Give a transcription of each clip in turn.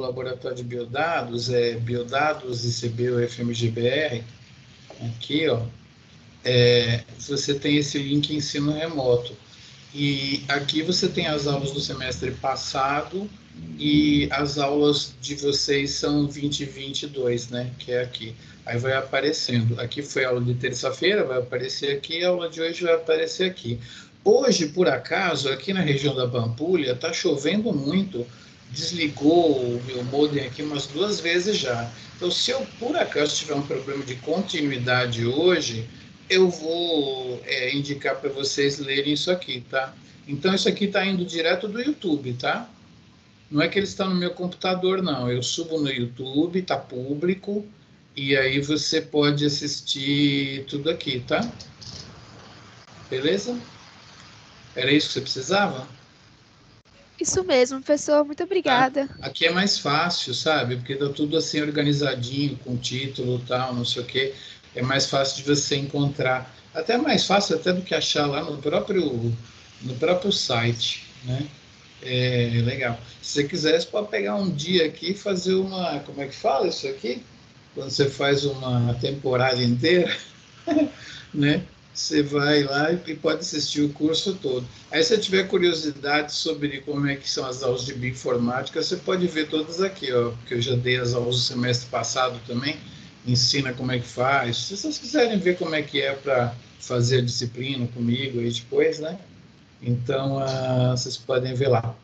laboratório de biodados, biodados ICB ou FMGBR, aqui, ó, você tem esse link ensino remoto. E aqui você tem as aulas do semestre passado e as aulas de vocês são 2022, né? Que é aqui. Aí vai aparecendo. Aqui foi a aula de terça-feira, vai aparecer aqui, a aula de hoje vai aparecer aqui. Hoje, por acaso, aqui na região da Pampulha, está chovendo muito. Desligou o meu modem aqui umas 2 vezes já. Então, se eu por acaso tiver um problema de continuidade hoje, eu vou indicar para vocês lerem isso aqui, tá? Então, isso aqui está indo direto do YouTube, tá? Não é que ele está no meu computador, não. Eu subo no YouTube, está público, e aí você pode assistir tudo aqui, tá? Beleza? Era isso que você precisava? Isso mesmo, professor. Muito Tá? obrigada. Aqui é mais fácil, sabe? Porque tá tudo assim organizadinho, com título e tal, não sei o quê. É mais fácil de você encontrar. Até mais fácil até do que achar lá no próprio site, né? É legal. Se você quiser, você pode pegar um dia aqui e fazer uma... Como é que fala isso aqui? Quando você faz uma temporada inteira, né? Você vai lá e pode assistir o curso todo. Aí, se você tiver curiosidade sobre como é que são as aulas de bioinformática, você pode ver todas aqui, ó, porque eu já dei as aulas do semestre passado também, ensina como é que faz. Se vocês quiserem ver como é que é para fazer a disciplina comigo aí depois, né? Então, vocês podem ver lá.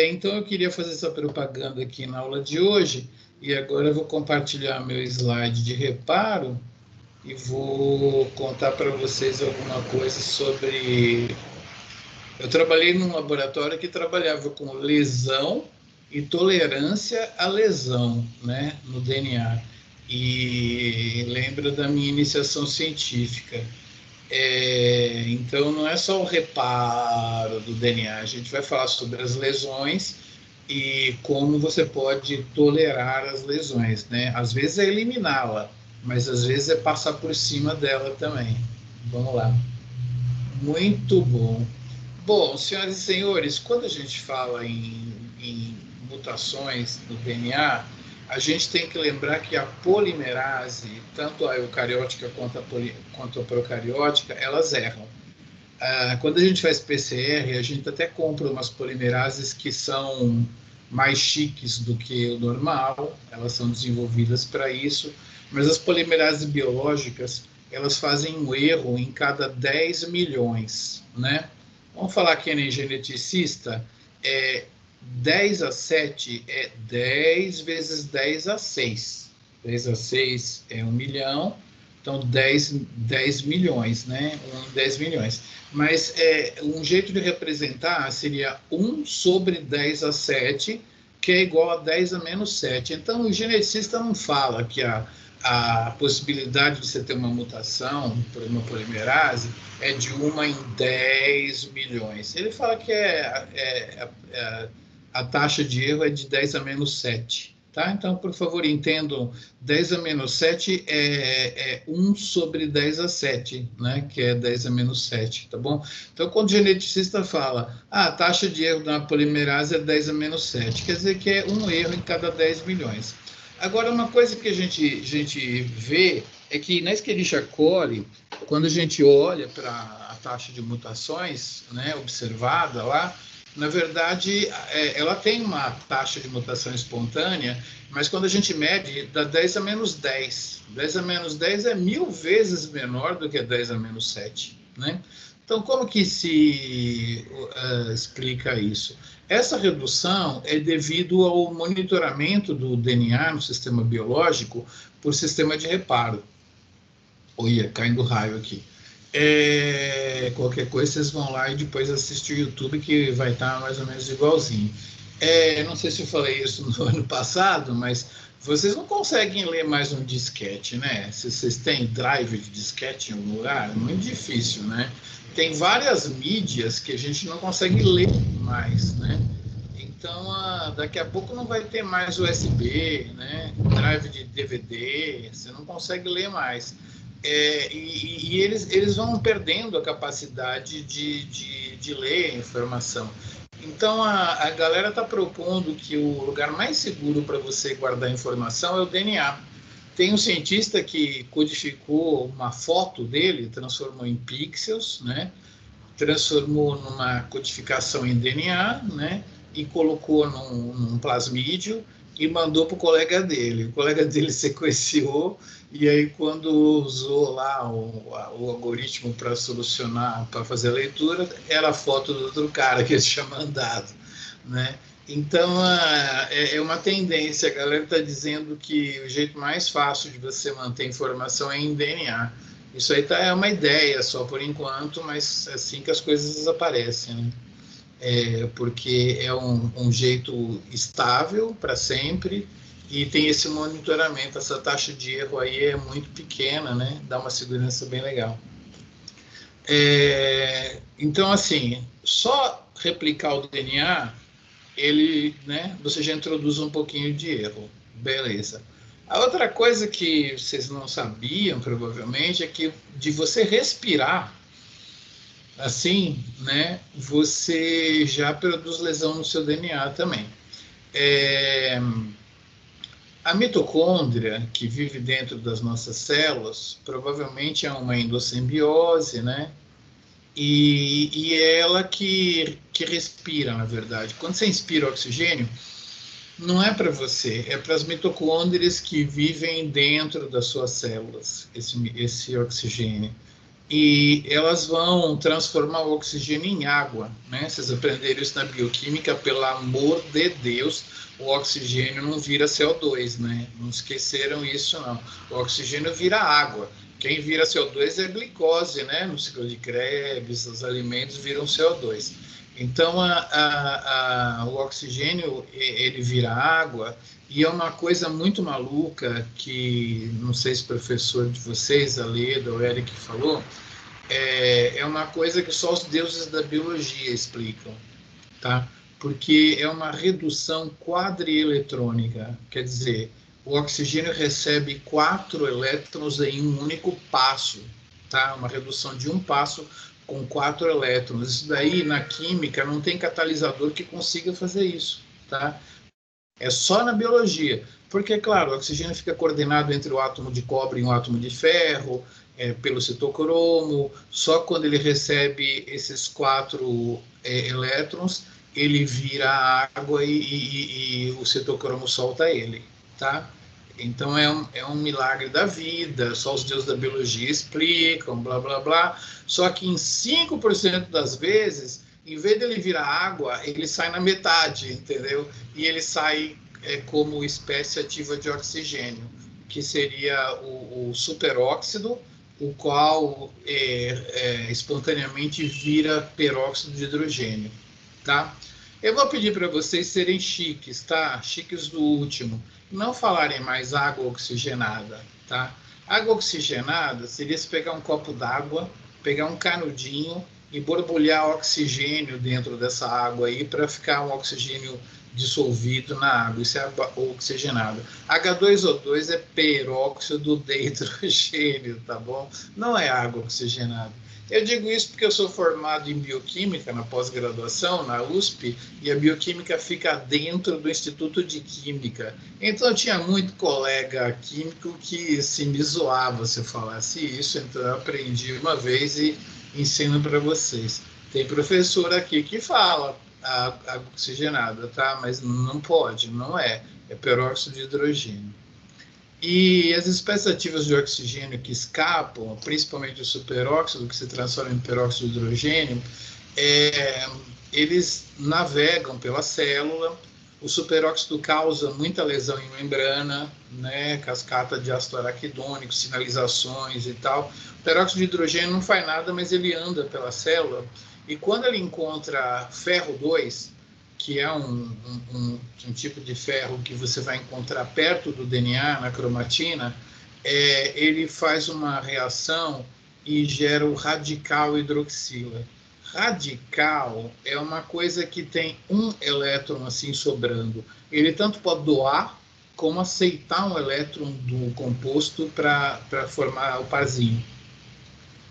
Então, eu queria fazer essa propaganda aqui na aula de hoje, e agora eu vou compartilhar meu slide de reparo e vou contar para vocês alguma coisa sobre... Eu trabalhei num laboratório que trabalhava com lesão e tolerância à lesão, né, no DNA. E lembro da minha iniciação científica. Então, não é só o reparo do DNA, a gente vai falar sobre as lesões e como você pode tolerar as lesões, né? Às vezes é eliminá-la, mas às vezes é passar por cima dela também. Vamos lá. Muito bom. Bom, senhoras e senhores, quando a gente fala em mutações no DNA, a gente tem que lembrar que a polimerase, tanto a eucariótica quanto a procariótica, elas erram. Quando a gente faz PCR, a gente até compra umas polimerases que são mais chiques do que o normal, elas são desenvolvidas para isso, mas as polimerases biológicas, elas fazem um erro em cada 10 milhões, né? Vamos falar que nem geneticista, 10 a 7 é 10 vezes 10 a 6. 10 a 6 é 1 milhão, então 10 milhões, né? 1 em 10 milhões. Mas um jeito de representar seria 1 sobre 10 a 7, que é igual a 10 a menos 7. Então, o geneticista não fala que a possibilidade de você ter uma mutação por uma polimerase é de 1 em 10 milhões. Ele fala que a taxa de erro é de 10 a menos 7. Tá? Então, por favor, entendam, 10 a menos 7 é 1 sobre 10 a 7, né? Que é 10 a menos 7, tá bom? Então, quando o geneticista fala, a taxa de erro da polimerase é 10 a menos 7, quer dizer que é um erro em cada 10 milhões. Agora, uma coisa que a gente vê é que na Escherichia coli, quando a gente olha para a taxa de mutações, né, observada lá, na verdade, ela tem uma taxa de mutação espontânea, mas quando a gente mede, dá 10 a menos 10. 10 a menos 10 é 1000 vezes menor do que 10 a menos 7, né? Então, como que se explica isso? Essa redução é devido ao monitoramento do DNA no sistema biológico por sistema de reparo. Olha, caindo raio aqui. Qualquer coisa vocês vão lá e depois assistir o YouTube, que vai estar mais ou menos igualzinho. Não sei se eu falei isso no ano passado, mas vocês não conseguem ler mais um disquete, né? Se vocês têm drive de disquete em algum lugar, é muito difícil, né? Tem várias mídias que a gente não consegue ler mais, né? Então, daqui a pouco não vai ter mais USB, né? Drive de DVD, você não consegue ler mais. Eles vão perdendo a capacidade de ler a informação. Então, a galera está propondo que o lugar mais seguro para você guardar informação é o DNA. Tem um cientista que codificou uma foto dele, transformou em pixels, né? Transformou numa codificação em DNA, né? E colocou num plasmídio e mandou para o colega dele. O colega dele sequenciou e aí quando usou lá o algoritmo para solucionar, para fazer a leitura, era a foto do outro cara que ele tinha mandado, né? Então, é uma tendência. A galera está dizendo que o jeito mais fácil de você manter informação é em DNA. Isso aí é uma ideia só por enquanto, mas é assim que as coisas desaparecem, né? Porque é um jeito estável para sempre e tem esse monitoramento. Essa taxa de erro aí é muito pequena, né? Dá uma segurança bem legal. Então, assim, só replicar o DNA, né, você já introduz um pouquinho de erro. Beleza. A outra coisa que vocês não sabiam, provavelmente, é que de você respirar, assim, né, você já produz lesão no seu DNA também. A mitocôndria, que vive dentro das nossas células, provavelmente é uma endossimbiose, né? E é ela que respira, na verdade. Quando você inspira oxigênio, não é para você, é para as mitocôndrias que vivem dentro das suas células, esse oxigênio. E elas vão transformar o oxigênio em água, né? Vocês aprenderam isso na bioquímica, pelo amor de Deus, o oxigênio não vira CO2, né? Não esqueceram isso, não. O oxigênio vira água. Quem vira CO2 é a glicose, né? No ciclo de Krebs, os alimentos viram CO2. Então, o oxigênio, ele vira água, e é uma coisa muito maluca que, não sei se o professor de vocês, a Leda ou o Eric falou, é uma coisa que só os deuses da biologia explicam, tá? Porque é uma redução quadrieletrônica, quer dizer, o oxigênio recebe 4 elétrons em um único passo, tá? Uma redução de um passo com 4 elétrons. Isso daí, na química, não tem catalisador que consiga fazer isso, tá? É só na biologia. Porque, claro, o oxigênio fica coordenado entre o átomo de cobre e o átomo de ferro, pelo citocromo. Só quando ele recebe esses 4 elétrons, ele vira água e o citocromo solta ele, tá? Então é um milagre da vida, só os deuses da biologia explicam, blá, blá, blá. Só que em 5% das vezes, em vez dele virar água, ele sai na metade, entendeu? E ele sai como espécie ativa de oxigênio, que seria o superóxido, o qual espontaneamente vira peróxido de hidrogênio, tá? Eu vou pedir para vocês serem chiques, tá? Chiques do último. Não falarem mais água oxigenada, tá? Água oxigenada seria se pegar um copo d'água, pegar um canudinho e borbulhar oxigênio dentro dessa água aí para ficar um oxigênio dissolvido na água. Isso é água oxigenada. H2O2 é peróxido de hidrogênio, tá bom? Não é água oxigenada. Eu digo isso porque eu sou formado em bioquímica na pós-graduação, na USP, e a bioquímica fica dentro do Instituto de Química. Então eu tinha muito colega químico que se me zoava se eu falasse isso, então eu aprendi uma vez e ensino para vocês. Tem professor aqui que fala água oxigenada, tá? Mas não pode, não é. É peróxido de hidrogênio. E as espécies ativas de oxigênio que escapam, principalmente o superóxido, que se transforma em peróxido de hidrogênio, eles navegam pela célula. O superóxido causa muita lesão em membrana, né, cascata de ácido araquidônico, sinalizações e tal. O peróxido de hidrogênio não faz nada, mas ele anda pela célula, e quando ele encontra ferro 2, que é um tipo de ferro que você vai encontrar perto do DNA, na cromatina, ele faz uma reação e gera o radical hidroxila. Radical é uma coisa que tem um elétron assim sobrando. Ele tanto pode doar como aceitar um elétron do composto para formar o parzinho.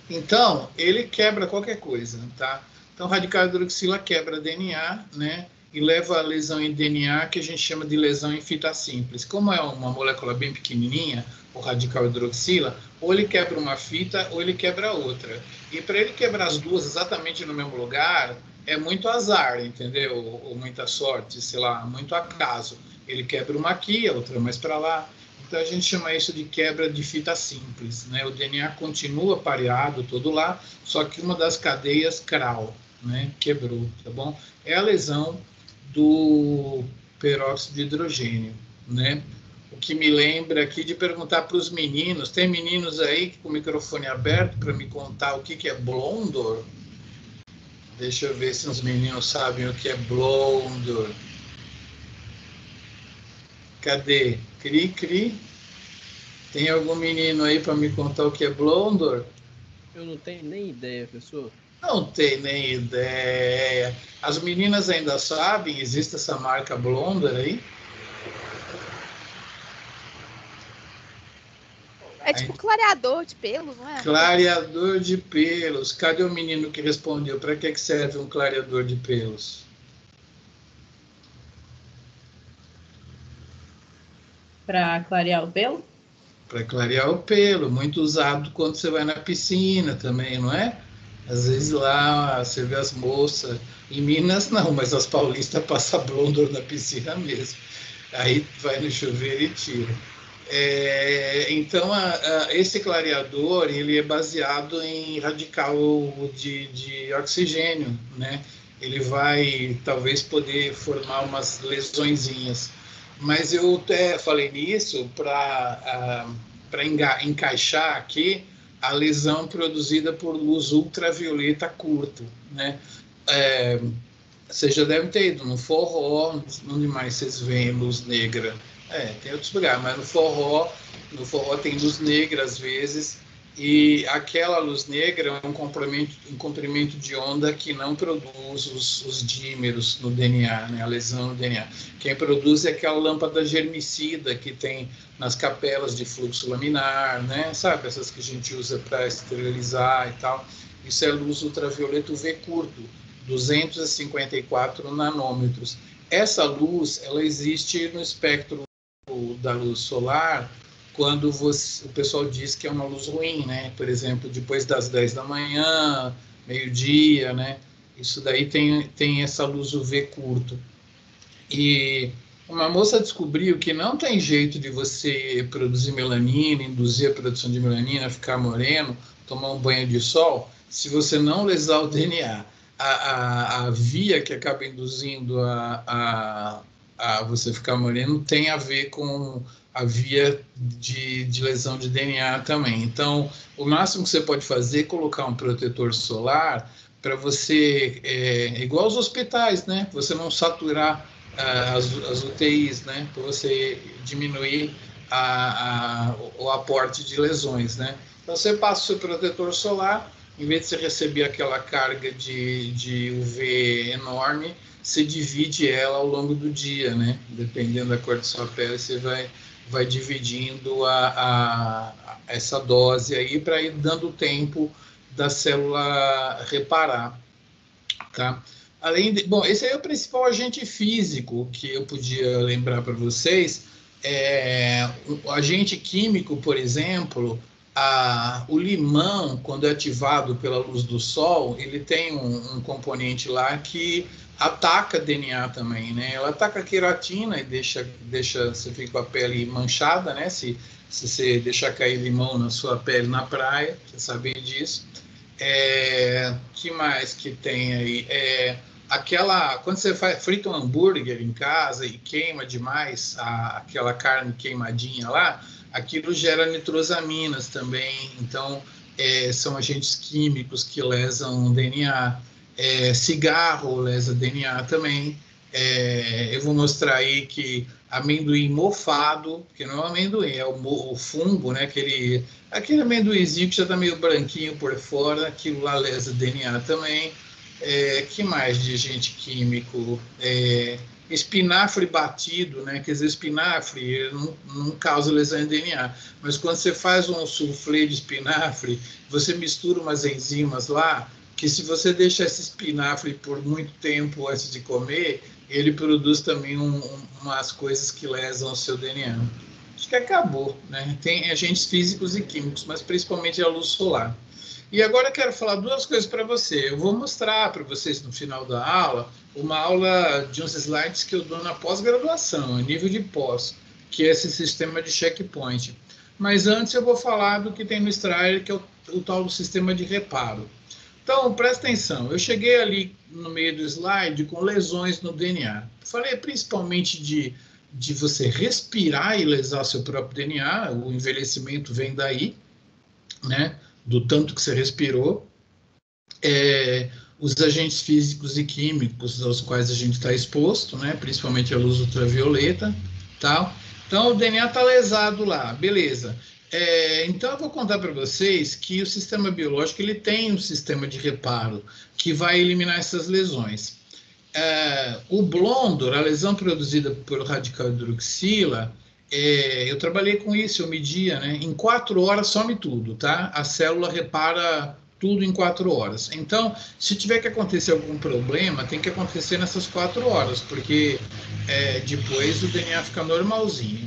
Então, ele quebra qualquer coisa, tá? Então, radical hidroxila quebra DNA, né? E leva a lesão em DNA, que a gente chama de lesão em fita simples. Como é uma molécula bem pequenininha, o radical hidroxila, ou ele quebra uma fita ou ele quebra outra. E para ele quebrar as duas exatamente no mesmo lugar, é muito azar, entendeu? Ou muita sorte, sei lá, muito acaso. Ele quebra uma aqui, a outra mais para lá. Então a gente chama isso de quebra de fita simples, né? O DNA continua pareado todo lá, só que uma das cadeias CRAL, né, quebrou, tá bom? É a lesão do peróxido de hidrogênio, né? O que me lembra aqui de perguntar para os meninos, tem meninos aí com o microfone aberto para me contar o que é Blondor? Deixa eu ver se os meninos sabem o que é Blondor. Cadê? Cri, cri. Tem algum menino aí para me contar o que é Blondor? Eu não tenho nem ideia, professor. Não tem nem ideia. As meninas ainda sabem, existe essa marca Blondor aí? É tipo clareador de pelo, não é? Clareador de pelos. Cadê o menino que respondeu? Para que serve um clareador de pelos? Para clarear o pelo? Para clarear o pelo. Muito usado quando você vai na piscina também, não é? Às vezes lá você vê as moças. Em Minas não, mas as paulistas passam Blondor na piscina mesmo. Aí vai no chuveiro e tira. Então, esse clareador ele é baseado em radical de oxigênio, né? Ele vai talvez poder formar umas lesõezinhas. Mas eu até falei nisso para encaixar aqui a lesão produzida por luz ultravioleta curto, né? Vocês já devem ter ido no forró, onde mais vocês veem luz negra? Tem outros lugares, mas no forró tem luz negra às vezes, e aquela luz negra é um comprimento de onda que não produz os dímeros no DNA, né, a lesão no DNA. Quem produz é aquela lâmpada germicida que tem nas capelas de fluxo laminar, né, sabe, essas que a gente usa para esterilizar e tal. Isso é luz ultravioleta UV curto, 254 nanômetros. Essa luz, ela existe no espectro da luz solar quando o pessoal diz que é uma luz ruim, né? Por exemplo, depois das 10 da manhã, meio-dia, né? Isso daí tem essa luz UV curto. E uma moça descobriu que não tem jeito de você produzir melanina, induzir a produção de melanina, ficar moreno, tomar um banho de sol, se você não lesar o DNA. A via que acaba induzindo a você ficar moreno tem a ver com a via de lesão de DNA também. Então, o máximo que você pode fazer é colocar um protetor solar para você, igual aos hospitais, né? Você não saturar as UTIs, né? Para você diminuir o aporte de lesões, né? Então, você passa o seu protetor solar, em vez de você receber aquela carga de UV enorme, você divide ela ao longo do dia, né? Dependendo da cor da sua pele, você vai dividindo essa dose aí para ir dando tempo da célula reparar, tá? Bom, esse aí é o principal agente físico que eu podia lembrar para vocês. O agente químico, por exemplo, o limão, quando é ativado pela luz do sol, ele tem um componente lá que ataca DNA também, né? Ela ataca a queratina e deixa você fica com a pele manchada, né? Se você deixar cair limão na sua pele na praia, você sabe disso. Que mais que tem aí? Quando você frita um hambúrguer em casa e queima demais aquela carne queimadinha lá, aquilo gera nitrosaminas também. Então, são agentes químicos que lesam o DNA. Cigarro lesa DNA também. Eu vou mostrar aí que amendoim mofado, que não é um amendoim, é o fungo, né? Aquele amendoinzinho que já está meio branquinho por fora, aquilo lá lesa DNA também. Que mais de agente químico? Espinafre batido, né? Quer dizer, espinafre não causa lesão em DNA, mas quando você faz um soufflé de espinafre, você mistura umas enzimas lá, que se você deixar esse espinafre por muito tempo antes de comer, ele produz também umas coisas que lesam o seu DNA. Acho que acabou, né? Tem agentes físicos e químicos, mas principalmente a luz solar. E agora eu quero falar duas coisas para você. Eu vou mostrar para vocês no final da aula uma aula de uns slides que eu dou na pós-graduação, a nível de pós, que é esse sistema de checkpoint. Mas antes eu vou falar do que tem no Strayer, que é o tal do sistema de reparo. Então, presta atenção, eu cheguei ali no meio do slide com lesões no DNA. Falei principalmente de você respirar e lesar seu próprio DNA, o envelhecimento vem daí, né? Do tanto que você respirou. Os agentes físicos e químicos aos quais a gente está exposto, né? Principalmente a luz ultravioleta, tal. Então, o DNA está lesado lá, beleza. Então, eu vou contar para vocês que o sistema biológico ele tem um sistema de reparo que vai eliminar essas lesões. O Blondor, a lesão produzida por radical hidroxila, eu trabalhei com isso, eu media, né? Em 4 horas some tudo, tá? A célula repara tudo em 4 horas. Então, se tiver que acontecer algum problema, tem que acontecer nessas 4 horas, porque depois o DNA fica normalzinho.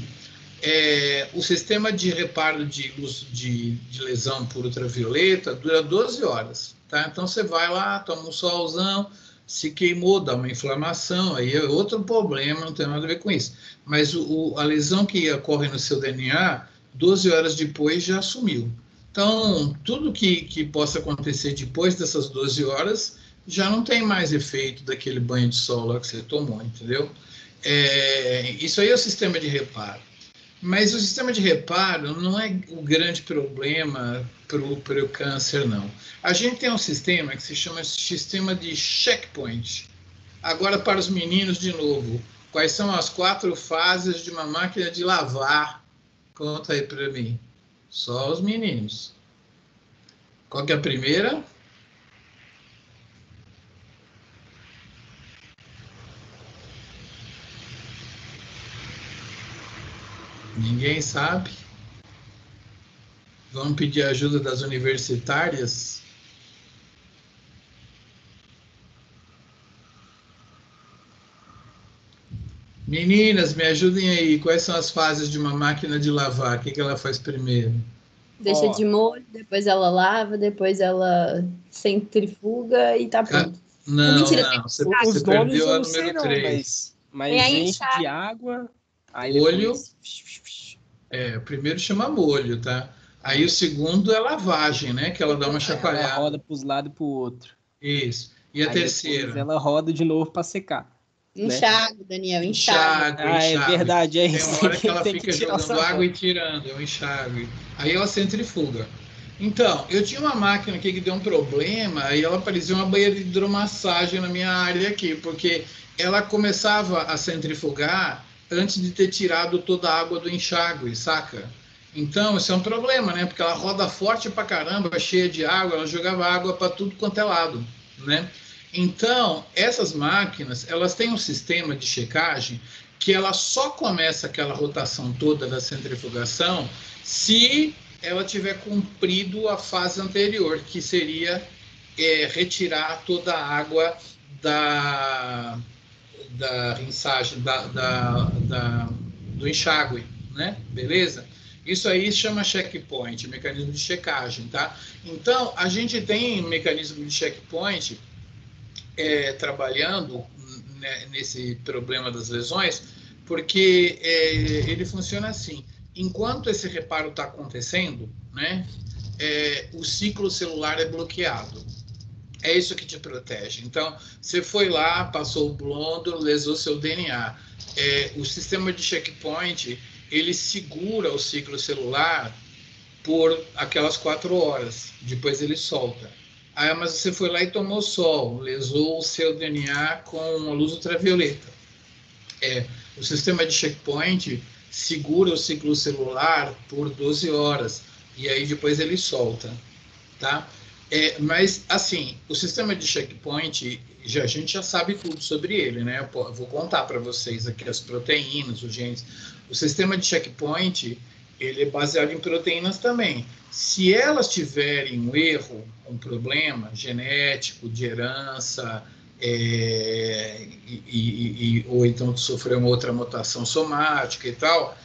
O sistema de reparo de lesão por ultravioleta dura 12 horas, tá? Então, você vai lá, toma um solzão, se queimou, dá uma inflamação, aí é outro problema, não tem nada a ver com isso. Mas a lesão que ocorre no seu DNA, 12 horas depois já sumiu. Então, tudo que possa acontecer depois dessas 12 horas já não tem mais efeito daquele banho de sol lá que você tomou, entendeu? Isso aí é o sistema de reparo. Mas o sistema de reparo não é o grande problema para o câncer, não. A gente tem um sistema que se chama sistema de checkpoint. Agora, para os meninos, de novo, quais são as 4 fases de uma máquina de lavar? Conta aí para mim. Só os meninos. Qual que é a primeira? Ninguém sabe? Vamos pedir ajuda das universitárias? Meninas, me ajudem aí. Quais são as fases de uma máquina de lavar? O que ela faz primeiro? Deixa de molho, depois ela lava, depois ela centrifuga e tá pronto. Não, mentira, não. Você Os nomes perdeu eu a não sei número não, 3. mas aí, enche de água, aí Molho. depois... O primeiro chama molho, tá? Aí o segundo é lavagem, né? Que ela dá uma Ela chacoalhada. roda para os lados e para o outro. Isso. E a Aí terceira? depois ela roda de novo para secar. Enxágue, Daniel, enxágue. Enxágue. É verdade, é Tem isso. uma hora que ela Tem fica tirar o jogando sabão. água e tirando, é um enxágue. Aí ela centrifuga. Então, eu tinha uma máquina aqui que deu um problema e ela parecia uma banheira de hidromassagem na minha área aqui, porque ela começava a centrifugar antes de ter tirado toda a água do enxágue, saca? Então, isso é um problema, né? Porque ela roda forte pra caramba, cheia de água, ela jogava água para tudo quanto é lado, né? Então, essas máquinas, elas têm um sistema de checagem que ela só começa aquela rotação toda da centrifugação se ela tiver cumprido a fase anterior, que seria retirar toda a água da rinçagem, do enxágue, né? Beleza? Isso aí se chama checkpoint, mecanismo de checagem, tá? Então, a gente tem um mecanismo de checkpoint trabalhando nesse problema das lesões, porque ele funciona assim. Enquanto esse reparo está acontecendo, né, o ciclo celular é bloqueado. É isso que te protege. Então, você foi lá, passou o Blondor, lesou seu DNA. O sistema de checkpoint, ele segura o ciclo celular por aquelas 4 horas. Depois ele solta. Mas você foi lá e tomou sol, lesou o seu DNA com a luz ultravioleta. O sistema de checkpoint segura o ciclo celular por 12 horas. E aí depois ele solta, tá? Mas, assim, o sistema de checkpoint, a gente já sabe tudo sobre ele, né? Eu vou contar para vocês aqui as proteínas, os genes. O sistema de checkpoint, ele é baseado em proteínas também. Se elas tiverem um erro, um problema genético, de herança, ou então sofrer uma outra mutação somática e tal,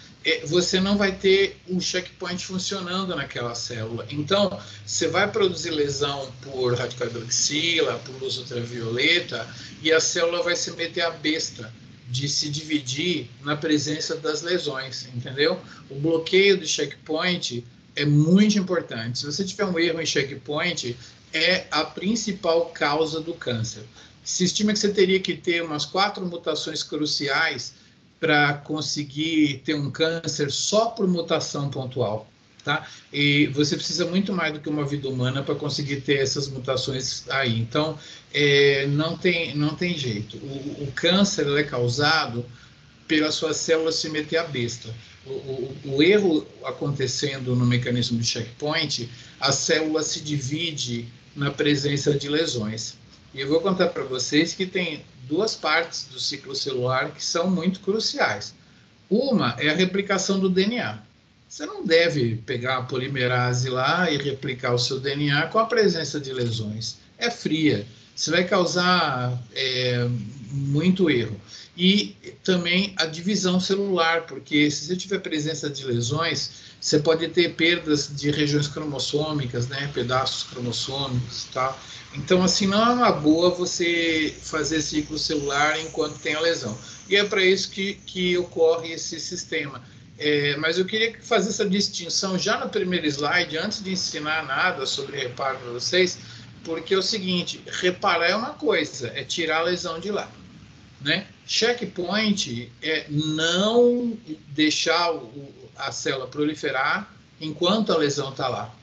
você não vai ter o checkpoint funcionando naquela célula. Então, você vai produzir lesão por radical-hidroxila, por luz ultravioleta, e a célula vai se meter a besta de se dividir na presença das lesões, entendeu? O bloqueio do checkpoint é muito importante. Se você tiver um erro em checkpoint, é a principal causa do câncer. Se estima que você teria que ter umas 4 mutações cruciais para conseguir ter um câncer só por mutação pontual, tá? E você precisa muito mais do que uma vida humana para conseguir ter essas mutações aí. Então, não tem jeito. O câncer é causado pela sua célula se meter a besta. O erro acontecendo no mecanismo de checkpoint, a célula se divide na presença de lesões. E eu vou contar para vocês que tem 2 partes do ciclo celular que são muito cruciais. Uma é a replicação do DNA. Você não deve pegar a polimerase lá e replicar o seu DNA com a presença de lesões. É fria. Você vai causar muito erro. E também a divisão celular, porque se você tiver presença de lesões, você pode ter perdas de regiões cromossômicas, né, pedaços cromossômicos e tal. Então, assim, não é uma boa você fazer ciclo celular enquanto tem a lesão. E é para isso que ocorre esse sistema. Mas eu queria fazer essa distinção já no primeiro slide, antes de ensinar nada sobre reparo para vocês, porque é o seguinte, reparar é uma coisa, é tirar a lesão de lá, né? Checkpoint é não deixar a célula proliferar enquanto a lesão está lá.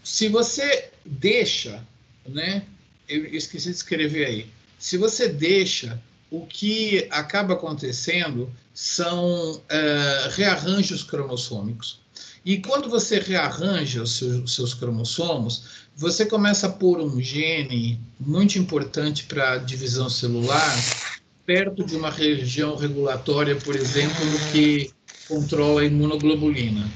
Se você deixa, né? Eu esqueci de escrever aí. Se você deixa, o que acaba acontecendo são rearranjos cromossômicos. E quando você rearranja os seus cromossomos, você começa a pôr um gene muito importante para a divisão celular perto de uma região regulatória, por exemplo, que controla a imunoglobulina,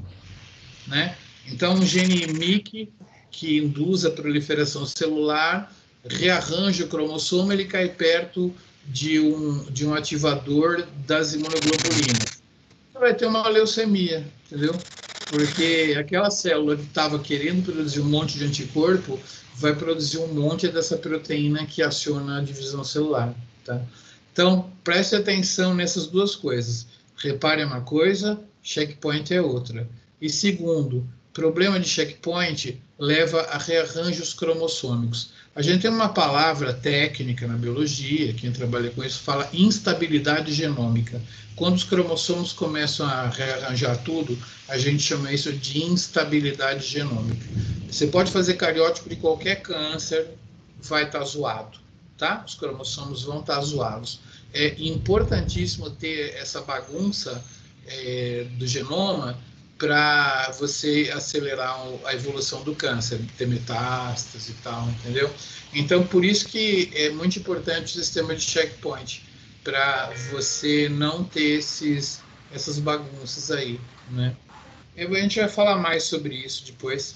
né? Então, um gene MYC que induz a proliferação celular, rearranja o cromossomo, ele cai perto de um ativador das imunoglobulinas. Você vai ter uma leucemia, entendeu? Porque aquela célula que estava querendo produzir um monte de anticorpo vai produzir um monte dessa proteína que aciona a divisão celular, tá? Então, preste atenção nessas 2 coisas. Repare uma coisa, checkpoint é outra. E segundo, problema de checkpoint leva a rearranjos cromossômicos. A gente tem uma palavra técnica na biologia, quem trabalha com isso fala instabilidade genômica. Quando os cromossomos começam a rearranjar tudo, a gente chama isso de instabilidade genômica. Você pode fazer cariótipo de qualquer câncer, vai estar zoado, tá? Os cromossomos vão estar zoados. É importantíssimo ter essa bagunça do genoma para você acelerar a evolução do câncer, ter metástase e tal, entendeu? Então, por isso que é muito importante o sistema de checkpoint, para você não ter essas bagunças aí, né? A gente vai falar mais sobre isso depois.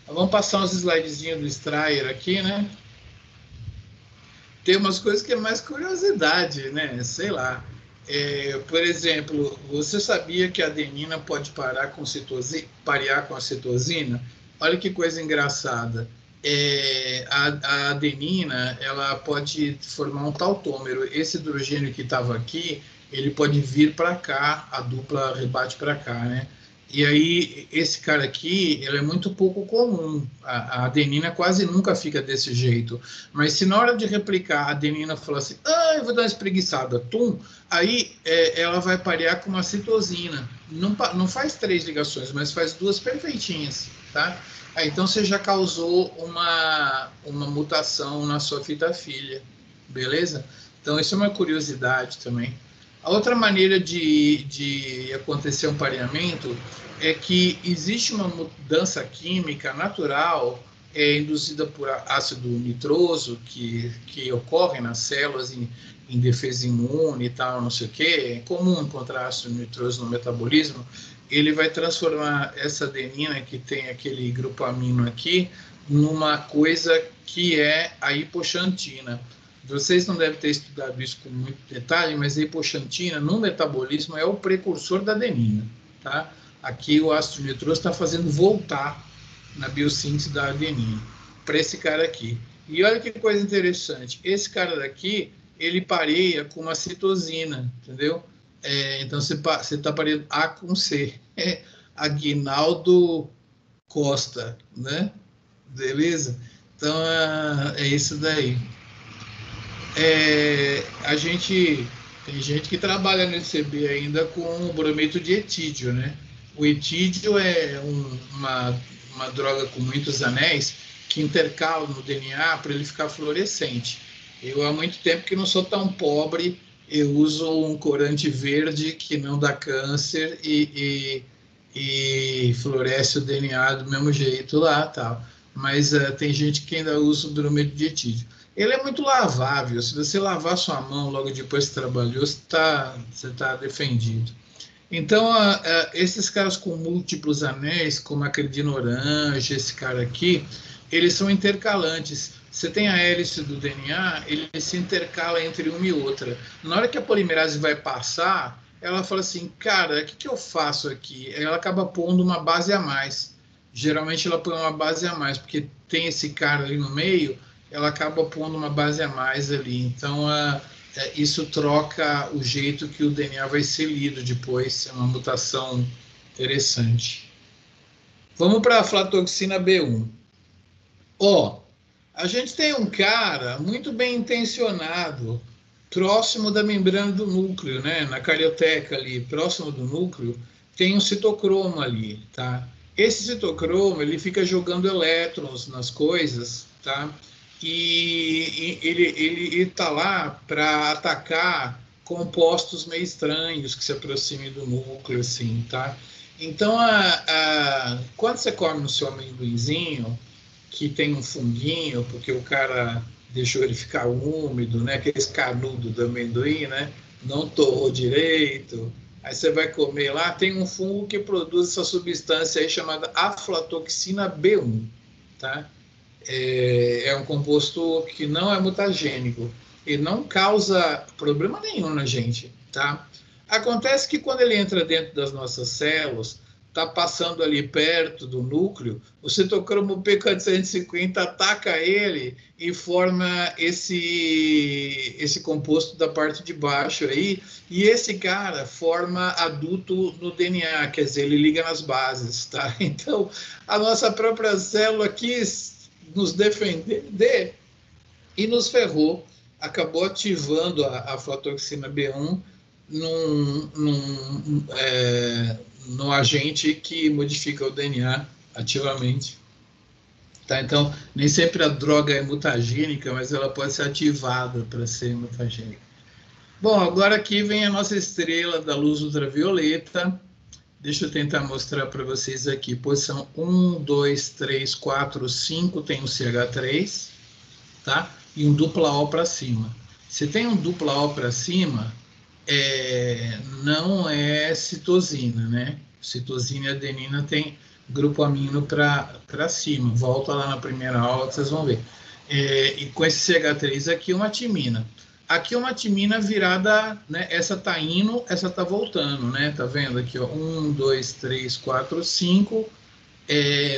Vamos passar uns slidezinhos do Strayer aqui, né? Tem umas coisas que é mais curiosidade, né? Sei lá. Por exemplo, você sabia que a adenina pode parear com a citosina? Olha que coisa engraçada. A adenina, ela pode formar um tautômero. Esse hidrogênio que estava aqui, ele pode vir para cá, a dupla rebate para cá, né? E aí, esse cara aqui, ele é muito pouco comum. A adenina quase nunca fica desse jeito. Mas se na hora de replicar a adenina falar assim, eu vou dar uma espreguiçada, aí ela vai parear com uma citosina. Não faz 3 ligações, mas faz 2 perfeitinhas, tá? Então você já causou uma mutação na sua fita-filha, beleza? Então isso é uma curiosidade também. A outra maneira de acontecer um pareamento é que existe uma mudança química natural é induzida por ácido nitroso, que ocorre nas células em defesa imune e tal, não sei o quê. É comum encontrar ácido nitroso no metabolismo. Ele vai transformar essa adenina, que tem aquele grupo amino aqui, numa coisa que é a hipoxantina. Vocês não devem ter estudado isso com muito detalhe, mas a hipoxantina, no metabolismo, é o precursor da adenina, tá? Aqui o ácido nitroso está fazendo voltar na biossíntese da adenina para esse cara aqui. E olha que coisa interessante, esse cara daqui, ele pareia com uma citosina, entendeu? Então você está pareando A com C, Aguinaldo Costa, né? Beleza? Então é isso daí. Tem gente que trabalha no ICB ainda com o brometo de etídio, né? O etídio é uma droga com muitos anéis que intercalam no DNA para ele ficar fluorescente. Eu há muito tempo que não sou tão pobre, eu uso um corante verde que não dá câncer e fluoresce o DNA do mesmo jeito lá, tal. Mas tem gente que ainda usa o brometo de etídio. Ele é muito lavável. Se você lavar sua mão logo depois que trabalhou, você tá defendido. Então, esses caras com múltiplos anéis, como a acridina-orange, esse cara aqui, eles são intercalantes. Você tem a hélice do DNA, ele se intercala entre uma e outra. Na hora que a polimerase vai passar, ela fala assim, cara, o que eu faço aqui? Ela acaba pondo uma base a mais. Geralmente ela põe uma base a mais, porque tem esse cara ali no meio, ela acaba pondo uma base a mais ali. Então, isso troca o jeito que o DNA vai ser lido depois. É uma mutação interessante. Vamos para a aflatoxina B1. A gente tem um cara muito bem intencionado, próximo da membrana do núcleo, né? Na carioteca ali, próximo do núcleo, tem um citocromo ali, tá? Esse citocromo, ele fica jogando elétrons nas coisas, tá? E ele está lá para atacar compostos meio estranhos que se aproximem do núcleo, assim, tá? Então, quando você come o seu amendoinzinho, que tem um funguinho, porque o cara deixou ele ficar úmido, né? Aquele canudo do amendoim, né? Não torrou direito. Aí você vai comer lá, tem um fungo que produz essa substância aí chamada aflatoxina B1, tá? É um composto que não é mutagênico e não causa problema nenhum na gente, tá? Acontece que quando ele entra dentro das nossas células, está passando ali perto do núcleo, o citocromo P450 ataca ele e forma esse composto da parte de baixo aí, e esse cara forma aduto no DNA, quer dizer, ele liga nas bases, tá? Então, a nossa própria célula quis nos defender e nos ferrou, acabou ativando a aflatoxina B1 no agente que modifica o DNA ativamente. Tá? Então, nem sempre a droga é mutagênica, mas ela pode ser ativada para ser mutagênica. Bom, agora aqui vem a nossa estrela da luz ultravioleta. Deixa eu tentar mostrar para vocês aqui. Posição 1, 2, 3, 4, 5 tem um CH3, tá? E um dupla O para cima. Se tem um dupla O para cima, não é citosina, né? Citosina e adenina tem grupo amino para cima. Volta lá na primeira aula que vocês vão ver. E com esse CH3 aqui, uma timina. Aqui é uma timina virada, né? Essa tá indo, essa tá voltando, né? Tá vendo aqui, ó? 1, 2, 3, 4, 5.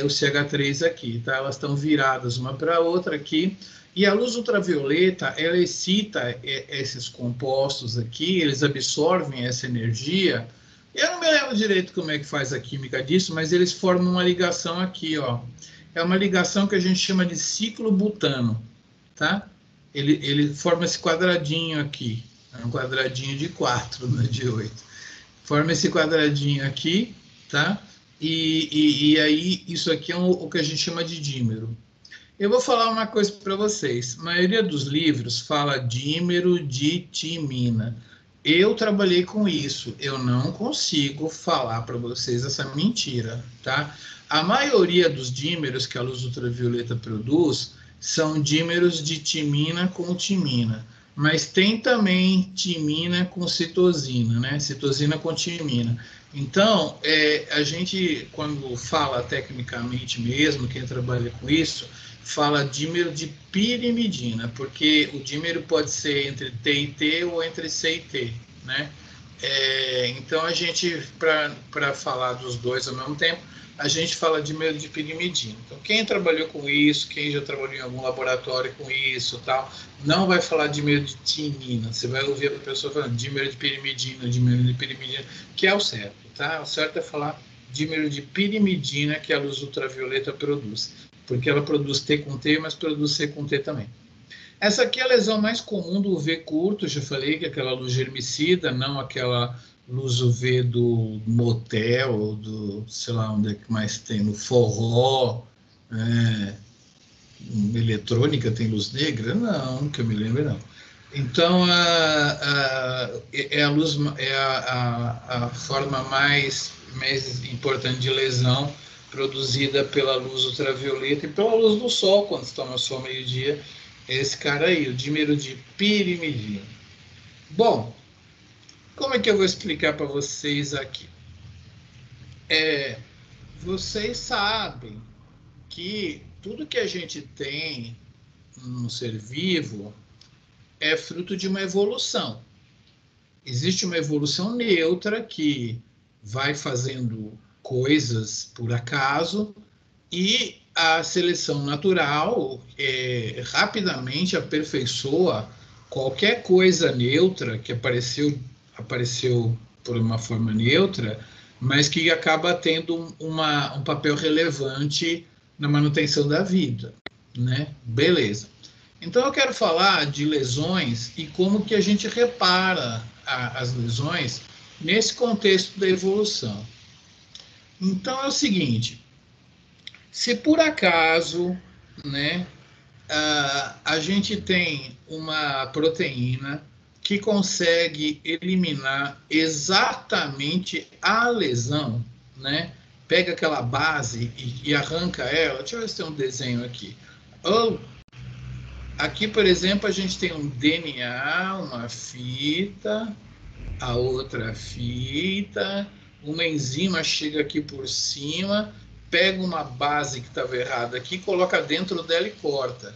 O CH3 aqui, tá? Elas estão viradas uma para a outra aqui. E a luz ultravioleta, ela excita esses compostos aqui, eles absorvem essa energia. Eu não me lembro direito como é que faz a química disso, mas eles formam uma ligação aqui, ó. É uma ligação que a gente chama de ciclobutano, tá? Ele forma esse quadradinho aqui, é um quadradinho de 4, não é de 8. Forma esse quadradinho aqui, tá? E aí, isso aqui é o que a gente chama de dímero. Eu vou falar uma coisa para vocês. A maioria dos livros fala dímero de timina. Eu trabalhei com isso, eu não consigo falar para vocês essa mentira, tá? A maioria dos dímeros que a luz ultravioleta produz são dímeros de timina com timina, mas tem também timina com citosina, né? Citosina com timina. Então, a gente, quando fala tecnicamente mesmo, quem trabalha com isso, fala dímero de pirimidina, porque o dímero pode ser entre T e T ou entre C e T, né? Então, a gente, para falar dos dois ao mesmo tempo, a gente fala dímero de pirimidina. Então, quem trabalhou com isso, quem já trabalhou em algum laboratório com isso, tal, não vai falar dímero de timina. Você vai ouvir a pessoa falando dímero de pirimidina, que é o certo, tá? O certo é falar dímero de pirimidina que a luz ultravioleta produz, porque ela produz T com T, mas produz C com T também. Essa aqui é a lesão mais comum do UV curto, já falei que é aquela luz germicida, não aquela luz UV do motel, do, sei lá onde é que mais tem, no forró, eletrônica tem luz negra? Não, que eu me lembro não. Então, a luz é a forma mais importante de lesão produzida pela luz ultravioleta e pela luz do sol, quando toma sol meio-dia, esse cara aí, o dímero de pirimidina. Bom, como é que eu vou explicar para vocês aqui? Vocês sabem que tudo que a gente tem no ser vivo é fruto de uma evolução. Existe uma evolução neutra que vai fazendo coisas por acaso e a seleção natural rapidamente aperfeiçoa qualquer coisa neutra que apareceu por uma forma neutra, mas que acaba tendo um papel relevante na manutenção da vida, né? Beleza. Então eu quero falar de lesões e como que a gente repara as lesões nesse contexto da evolução. Então é o seguinte, se por acaso, né, a gente tem uma proteína que consegue eliminar exatamente a lesão, né? Pega aquela base e arranca ela. Deixa eu ver se tem um desenho aqui. Aqui, por exemplo, a gente tem um DNA, uma fita, a outra fita, uma enzima chega aqui por cima, pega uma base que estava errada aqui, coloca dentro dela e corta.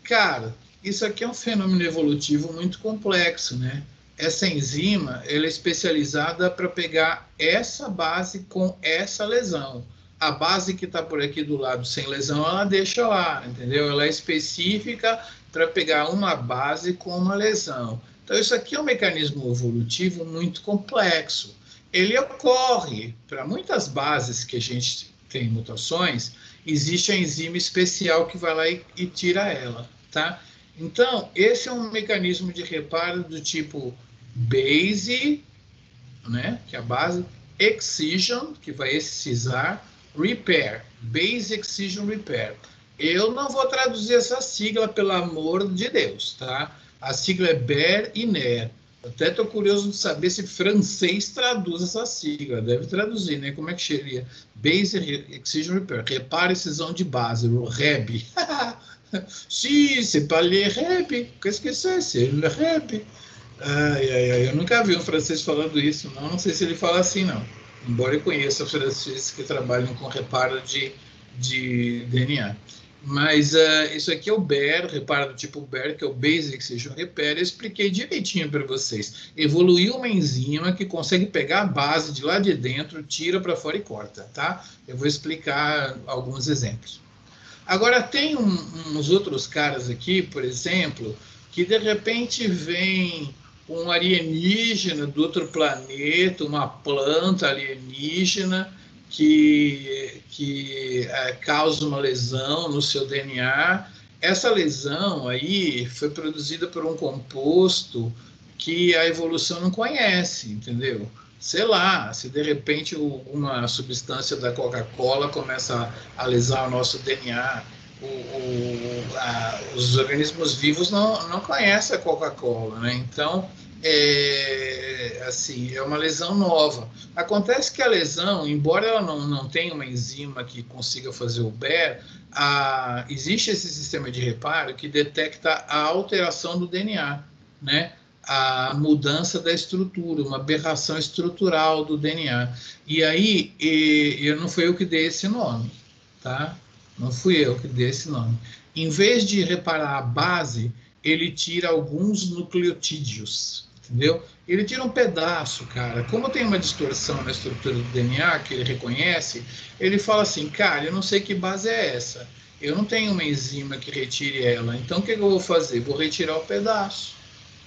Cara, isso aqui é um fenômeno evolutivo muito complexo, né? Essa enzima, ela é especializada para pegar essa base com essa lesão. A base que está por aqui do lado sem lesão, ela deixa lá, entendeu? Ela é específica para pegar uma base com uma lesão. Então, isso aqui é um mecanismo evolutivo muito complexo. Ele ocorre para muitas bases que a gente tem mutações, existe a enzima especial que vai lá e tira ela, tá? Então, esse é um mecanismo de reparo do tipo base, né, que é a base, excision, que vai excisar, repair, base excision repair. Eu não vou traduzir essa sigla, pelo amor de Deus, tá? A sigla é BER e NER. Até estou curioso de saber se francês traduz essa sigla. Deve traduzir, né? Como é que seria? Base Excision Repair. Reparo e excisão de base, o REB. Sim, c'est pas le REB. Qu'est-ce que c'est? C'est le REB. Eu nunca vi um francês falando isso, não. Não sei se ele fala assim, não. Embora eu conheça franceses que trabalham com reparo de DNA. Mas isso aqui é o BER, reparo do tipo BER, que é o Basic Excision Repair. Eu expliquei direitinho para vocês. Evoluiu uma enzima que consegue pegar a base de lá de dentro, tira para fora e corta, tá? Eu vou explicar alguns exemplos. Agora, tem uns outros caras aqui, por exemplo, que de repente vem um alienígena do outro planeta, uma planta alienígena, que causa uma lesão no seu DNA. Essa lesão aí foi produzida por um composto que a evolução não conhece, entendeu? Sei lá, se de repente uma substância da Coca-Cola começa a lesar o nosso DNA, os organismos vivos não conhecem a Coca-Cola, né? Então, assim, é uma lesão nova. Acontece que a lesão, embora ela não tenha uma enzima que consiga fazer o BER, existe esse sistema de reparo que detecta a alteração do DNA, né? A mudança da estrutura, uma aberração estrutural do DNA. E aí, não fui eu que dei esse nome, tá? Não fui eu que dei esse nome. Em vez de reparar a base, ele tira alguns nucleotídeos, entendeu? Ele tira um pedaço, cara. Como tem uma distorção na estrutura do DNA que ele reconhece, ele fala assim, cara, eu não sei que base é essa. Eu não tenho uma enzima que retire ela. Então, o que eu vou fazer? Vou retirar o pedaço.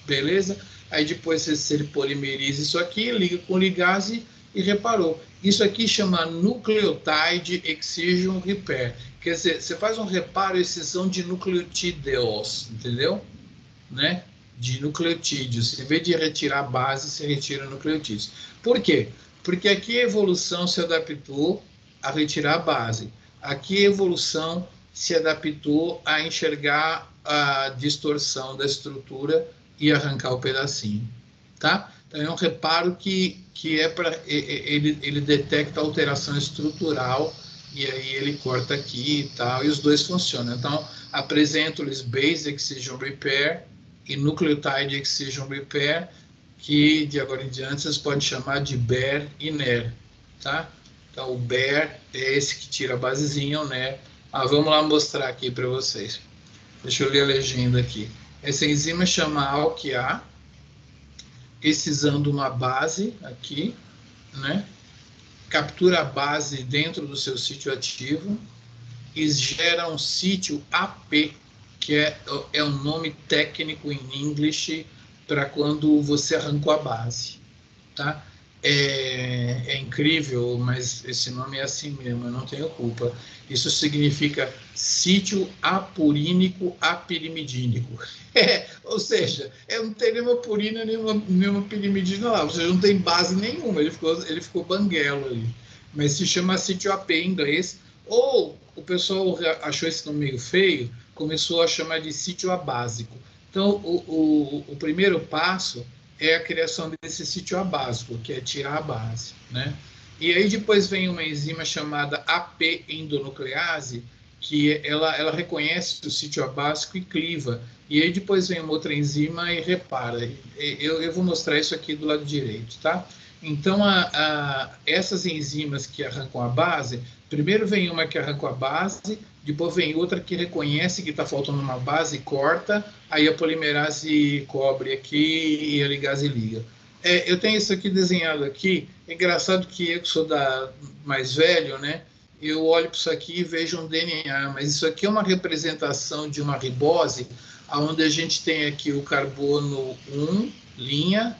Beleza? Aí depois, se ele polimeriza isso aqui, liga com ligase e reparou. Isso aqui chama Nucleotide Excision Repair. Quer dizer, você faz um reparo e excisão de nucleotídeos, entendeu? Né? De nucleotídeos. Em vez de retirar a base, você retira nucleotídeos. Por quê? Porque aqui a evolução se adaptou a retirar a base. Aqui a evolução se adaptou a enxergar a distorção da estrutura e arrancar o pedacinho, tá? Então é um reparo que é para ele detecta alteração estrutural e aí ele corta aqui e tal, e os dois funcionam. Então apresento-lhes Base Excision Repair e Nucleotide Excision Repair, que de agora em diante vocês podem chamar de BER e NER, tá? Então o BER é esse que tira a basezinha, o NER. Vamos lá mostrar aqui para vocês. Deixa eu ler a legenda aqui. Essa enzima chama ALK-A, excisando uma base aqui, né? Captura a base dentro do seu sítio ativo e gera um sítio AP, que é um nome técnico em inglês para quando você arrancou a base, tá? É incrível, mas esse nome é assim mesmo, eu não tenho culpa. Isso significa sítio apurínico apirimidínico. Ou seja, não tem nenhuma purina, nenhuma pirimidina lá, ou seja, não tem base nenhuma, ele ficou banguelo ali. Mas se chama sítio AP em inglês, ou o pessoal achou esse nome meio feio, começou a chamar de sítio abásico. Então, o primeiro passo é a criação desse sítio abásico, que é tirar a base, né? E aí depois vem uma enzima chamada AP endonuclease, que ela reconhece o sítio abásico e cliva. E aí depois vem uma outra enzima e repara. Eu vou mostrar isso aqui do lado direito, tá? Então, essas enzimas que arrancam a base, primeiro vem uma que arrancou a base, depois vem outra que reconhece que está faltando uma base e corta, aí a polimerase cobre aqui e a ligase liga. Eu tenho isso aqui desenhado aqui, é engraçado que eu sou mais velho, né? Eu olho para isso aqui e vejo um DNA, mas isso aqui é uma representação de uma ribose, onde a gente tem aqui o carbono 1 linha,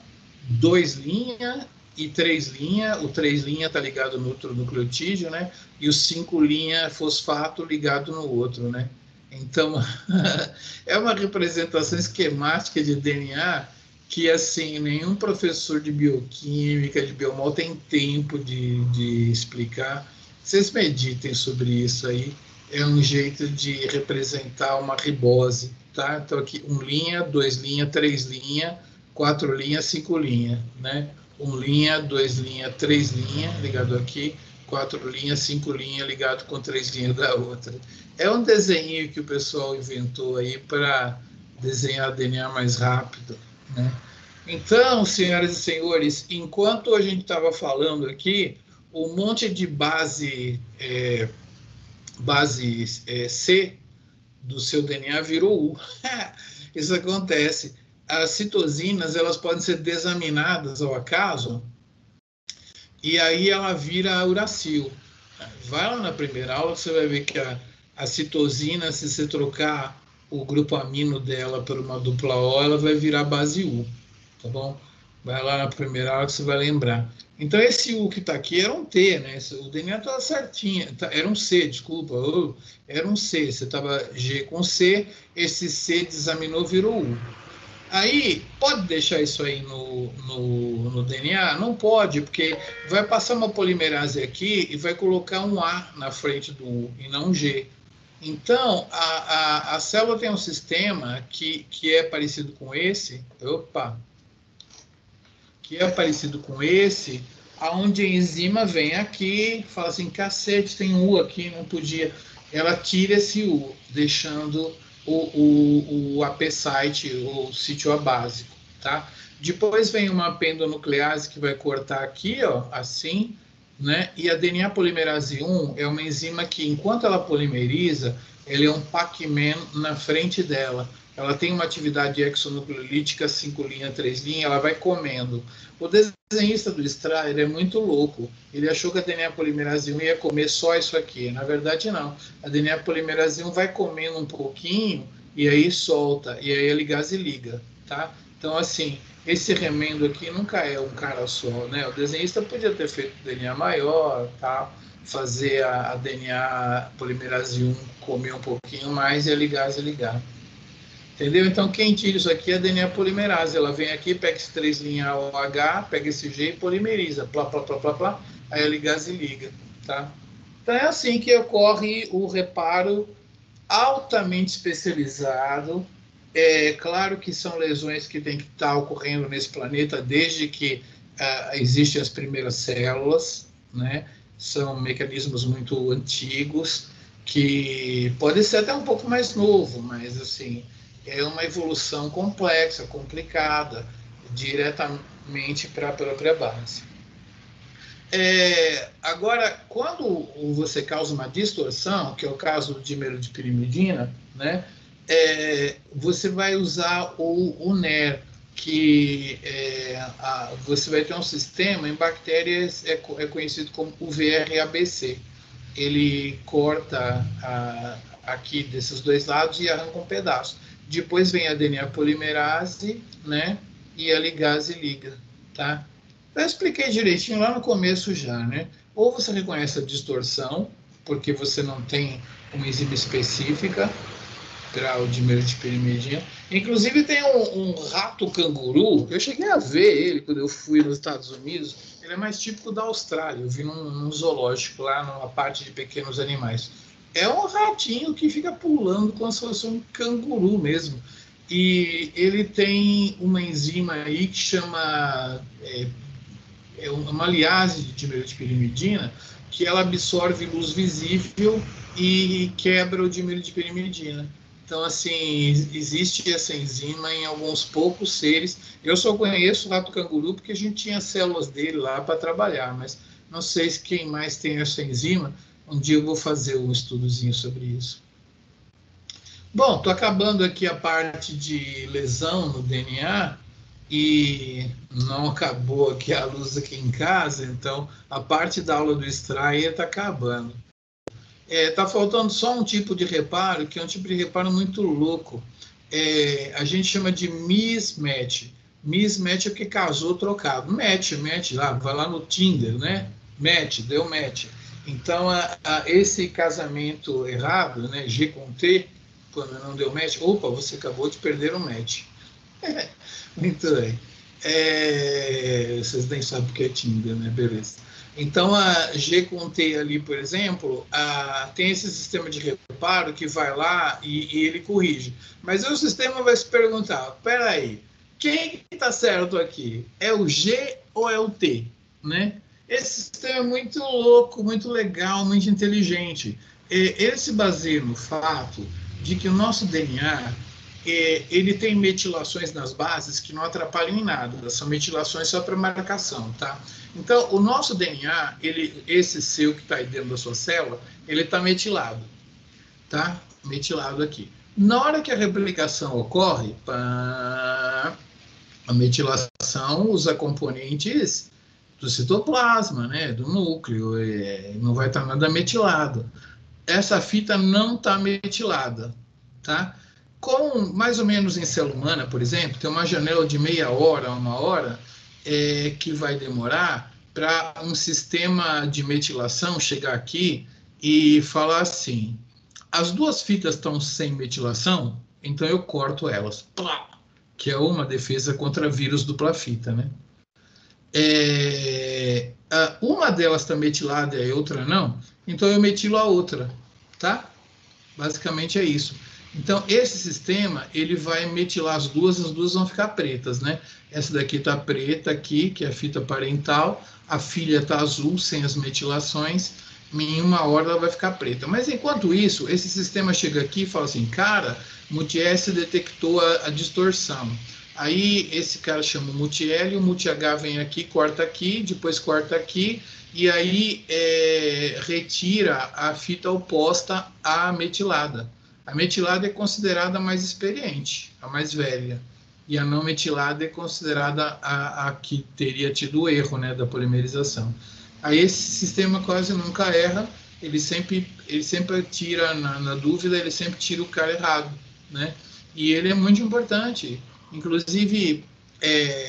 2 linha e 3 linha. O 3 linha está ligado no outro nucleotídeo, né? E o 5 linha fosfato ligado no outro, né? Então, é uma representação esquemática de DNA que, assim, nenhum professor de bioquímica, de biomol tem tempo de explicar. Vocês meditem sobre isso aí. É um jeito de representar uma ribose, tá? Então, aqui, 1 linha, 2 linha, 3 linha, 4 linha, 5 linha, né? 1 linha, 2 linha, 3 linha, ligado aqui, 4 linhas, 5 linhas, ligado com 3 linhas da outra. É um desenho que o pessoal inventou aí para desenhar DNA mais rápido, né? Então, senhoras e senhores, enquanto a gente estava falando aqui, um monte de base C do seu DNA virou U. Isso acontece. As citosinas, elas podem ser desaminadas ao acaso, e aí ela vira uracil. Vai lá na primeira aula, você vai ver que a citosina, se você trocar o grupo amino dela por uma dupla O, ela vai virar base U, tá bom? Vai lá na primeira aula que você vai lembrar. Então, esse U que está aqui era um T, né? O DNA estava certinho. Era um C, desculpa. Era um C. Você estava G com C, esse C desaminou, virou U. Aí, pode deixar isso aí no DNA? Não pode, porque vai passar uma polimerase aqui e vai colocar um A na frente do U e não um G. Então, a célula tem um sistema que é parecido com esse. Opa! que é parecido com esse, aonde a enzima vem aqui, fala assim, cacete, tem U aqui, não podia. Ela tira esse U, deixando o AP site, o sítio A básico, tá? Depois vem uma pendonuclease que vai cortar aqui, ó, assim, né? E a DNA polimerase 1 é uma enzima que, enquanto ela polimeriza, ele é um Pac-Man na frente dela. Ela tem uma atividade exonucleolítica 5 linha, 3 linha, ela vai comendo. O desenhista do Strayer é muito louco. Ele achou que a DNA polimerase 1 ia comer só isso aqui. Na verdade, não. A DNA polimerase 1 vai comendo um pouquinho e aí solta. E aí a ligase liga, tá? Então, assim, esse remendo aqui nunca é um cara só, né? O desenhista podia ter feito DNA maior, tá? Fazer a DNA polimerase 1 comer um pouquinho mais e a ligase ligar. Entendeu? Então, quem tira isso aqui é a DNA polimerase. Ela vem aqui, pega esse 3' OH, pega esse G e polimeriza. Plá, plá, plá, plá, plá, aí a ligase liga, tá? Então, é assim que ocorre o reparo altamente especializado. É claro que são lesões que têm que estar ocorrendo nesse planeta desde que existem as primeiras células, né? São mecanismos muito antigos, que pode ser até um pouco mais novo, mas assim, é uma evolução complexa, complicada, diretamente para a própria base. Agora, quando você causa uma distorção, que é o caso do dímero de pirimidina, né? Você vai usar o NER, que você vai ter um sistema, em bactérias é conhecido como UVR-ABC. Ele corta aqui desses dois lados e arranca um pedaço. Depois vem a DNA polimerase, né? E a ligase liga, tá? Eu expliquei direitinho lá no começo já, né? Ou você reconhece a distorção, porque você não tem uma enzima específica para o dímero de pirimidina. Inclusive tem um rato canguru, eu cheguei a ver ele quando eu fui nos Estados Unidos, ele é mais típico da Austrália, eu vi num zoológico lá, numa parte de pequenos animais. É um ratinho que fica pulando como se fosse um canguru mesmo. E ele tem uma enzima aí que chama uma aliase de dímero de pirimidina, que ela absorve luz visível e quebra o dímero de pirimidina. Então, assim, existe essa enzima em alguns poucos seres. Eu só conheço o rato canguru porque a gente tinha células dele lá para trabalhar, mas não sei se quem mais tem essa enzima. Um dia eu vou fazer um estudozinho sobre isso. Bom, estou acabando aqui a parte de lesão no DNA e não acabou aqui a luz aqui em casa, então a parte da aula do Strayer está acabando. Está faltando só um tipo de reparo, que é um tipo de reparo muito louco. A gente chama de mismatch. Mismatch é porque casou trocado. Match lá, vai lá no Tinder, né? Match, deu match. Então, esse casamento errado, né? G com T, quando não deu match, opa, você acabou de perder um match. Muito bem. Vocês nem sabem o que é Tinder, né? Beleza. Então, a G com T ali, por exemplo, tem esse sistema de reparo que vai lá e ele corrige. Mas o sistema vai se perguntar, peraí, quem está certo aqui? É o G ou é o T? Né? Esse sistema é muito louco, muito legal, muito inteligente. Ele se baseia no fato de que o nosso DNA ele tem metilações nas bases que não atrapalham em nada, são metilações só para marcação, tá? Então, o nosso DNA, esse seu que está aí dentro da sua célula, ele está metilado, tá? Metilado aqui. Na hora que a replicação ocorre, a metilação usa componentes do citoplasma, né? Do núcleo, não vai estar nada metilado. Essa fita não está metilada, tá? Com mais ou menos em célula humana, por exemplo, tem uma janela de meia hora a 1 hora que vai demorar para um sistema de metilação chegar aqui e falar assim, as duas fitas estão sem metilação, então eu corto elas, que é uma defesa contra vírus dupla fita, né? Uma delas está metilada e a outra não, então eu metilo a outra, tá? Basicamente é isso. Então, esse sistema, ele vai metilar as duas vão ficar pretas, né? Essa daqui está preta aqui, que é a fita parental, a filha está azul, sem as metilações, em uma hora ela vai ficar preta. Mas, enquanto isso, esse sistema chega aqui e fala assim, cara, multi-S detectou a distorção. Aí, esse cara chama o multi-L, o multi-H vem aqui, depois corta aqui, e aí retira a fita oposta à metilada. A metilada é considerada a mais experiente, a mais velha. E a não metilada é considerada a que teria tido o erro, né, da polimerização. Aí esse sistema quase nunca erra, ele sempre tira, na dúvida, ele sempre tira o cara errado, né? E ele é muito importante. Inclusive,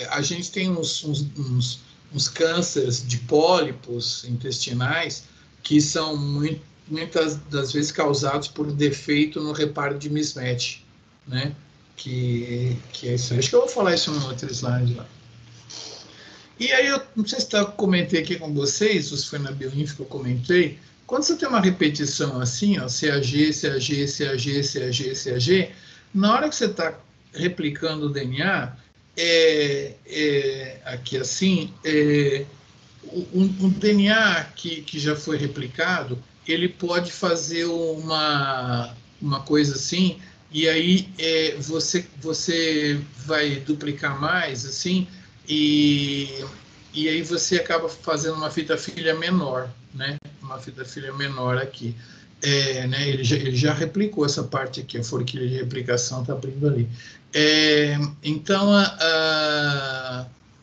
a gente tem uns cânceres de pólipos intestinais que são muitas das vezes causados por defeito no reparo de mismatch, né? Que é isso. Acho que eu vou falar isso no outro slide lá. E aí, eu não sei se eu comentei aqui com vocês, ou se foi na Bioinfo que eu comentei, quando você tem uma repetição assim, ó, CAG, CAG, CAG, CAG, CAG, na hora que você está replicando o DNA, aqui assim, um DNA que já foi replicado, ele pode fazer uma coisa assim, e aí você vai duplicar mais, assim, e aí você acaba fazendo uma fita filha menor, né? Uma fita filha menor aqui. Né? Ele já replicou essa parte aqui, a forquilha de replicação está abrindo ali. Então,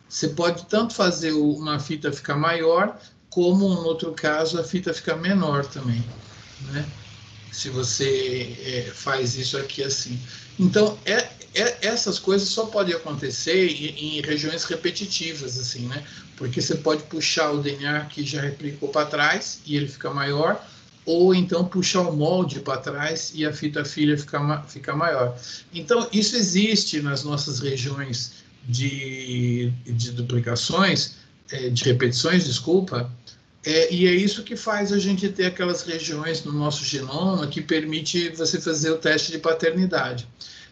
você pode tanto fazer uma fita ficar maior, como, no outro caso, a fita ficar menor também, né? Se você faz isso aqui assim. Então, essas coisas só podem acontecer em regiões repetitivas, assim, né? Porque você pode puxar o DNA que já replicou para trás e ele fica maior, ou então puxar o molde para trás e a fita filha fica maior. Então, isso existe nas nossas regiões de duplicações, de repetições, desculpa, e é isso que faz a gente ter aquelas regiões no nosso genoma que permite você fazer o teste de paternidade.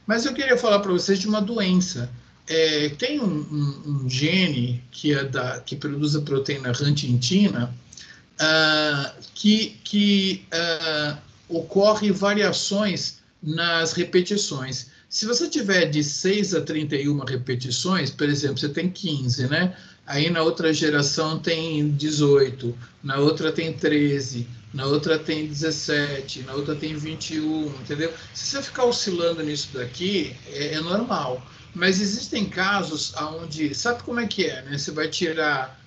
Mas eu queria falar para vocês de uma doença. Tem um gene que produz a proteína huntingtina, que ocorre variações nas repetições. Se você tiver de 6 a 31 repetições, por exemplo, você tem 15, né? Aí na outra geração tem 18, na outra tem 13, na outra tem 17, na outra tem 21, entendeu? Se você ficar oscilando nisso daqui, é normal. Mas existem casos onde, sabe como é que é, né? Você vai tirar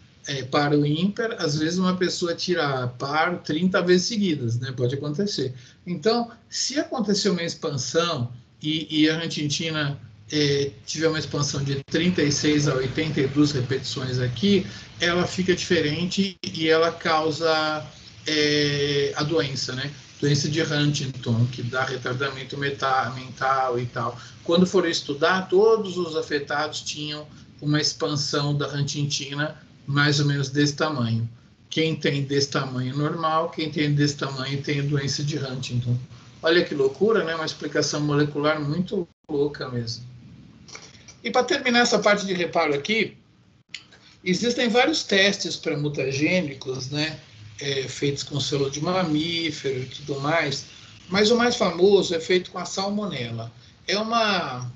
par ou ímpar, às vezes uma pessoa tira par 30 vezes seguidas, né? Pode acontecer. Então, se acontecer uma expansão e a huntingtina tiver uma expansão de 36 a 82 repetições aqui, ela fica diferente e ela causa a doença, né? Doença de Huntington, que dá retardamento mental e tal. Quando foram estudar, todos os afetados tinham uma expansão da huntingtina mais ou menos desse tamanho. Quem tem desse tamanho normal, quem tem desse tamanho tem a doença de Huntington. Olha que loucura, né? Uma explicação molecular muito louca mesmo. E para terminar essa parte de reparo aqui, existem vários testes para mutagênicos, né? Feitos com selo de mamífero e tudo mais, mas o mais famoso é feito com a salmonela. É uma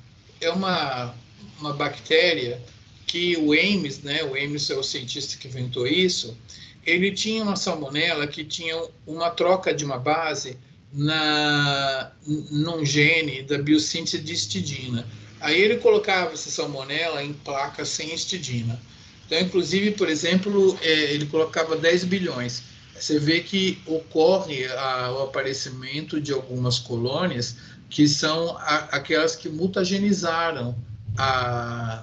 bactéria que o Ames, né? O Ames é o cientista que inventou isso. Ele tinha uma salmonela que tinha uma troca de uma base num gene da biossíntese de histidina. Aí ele colocava essa salmonela em placas sem histidina. Então, inclusive, por exemplo, ele colocava 10 bilhões. Você vê que ocorre o aparecimento de algumas colônias que são aquelas que mutagenizaram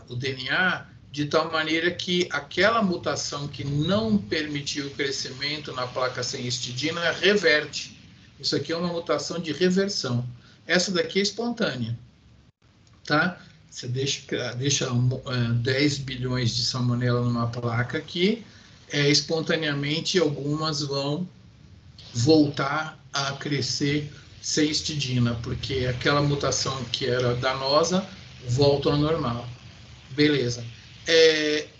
o DNA de tal maneira que aquela mutação que não permitiu o crescimento na placa sem histidina reverte. Isso aqui é uma mutação de reversão. Essa daqui é espontânea, tá? Você deixa 10 bilhões de salmonela numa placa aqui, espontaneamente algumas vão voltar a crescer sem histidina, porque aquela mutação que era danosa volta ao normal. Beleza.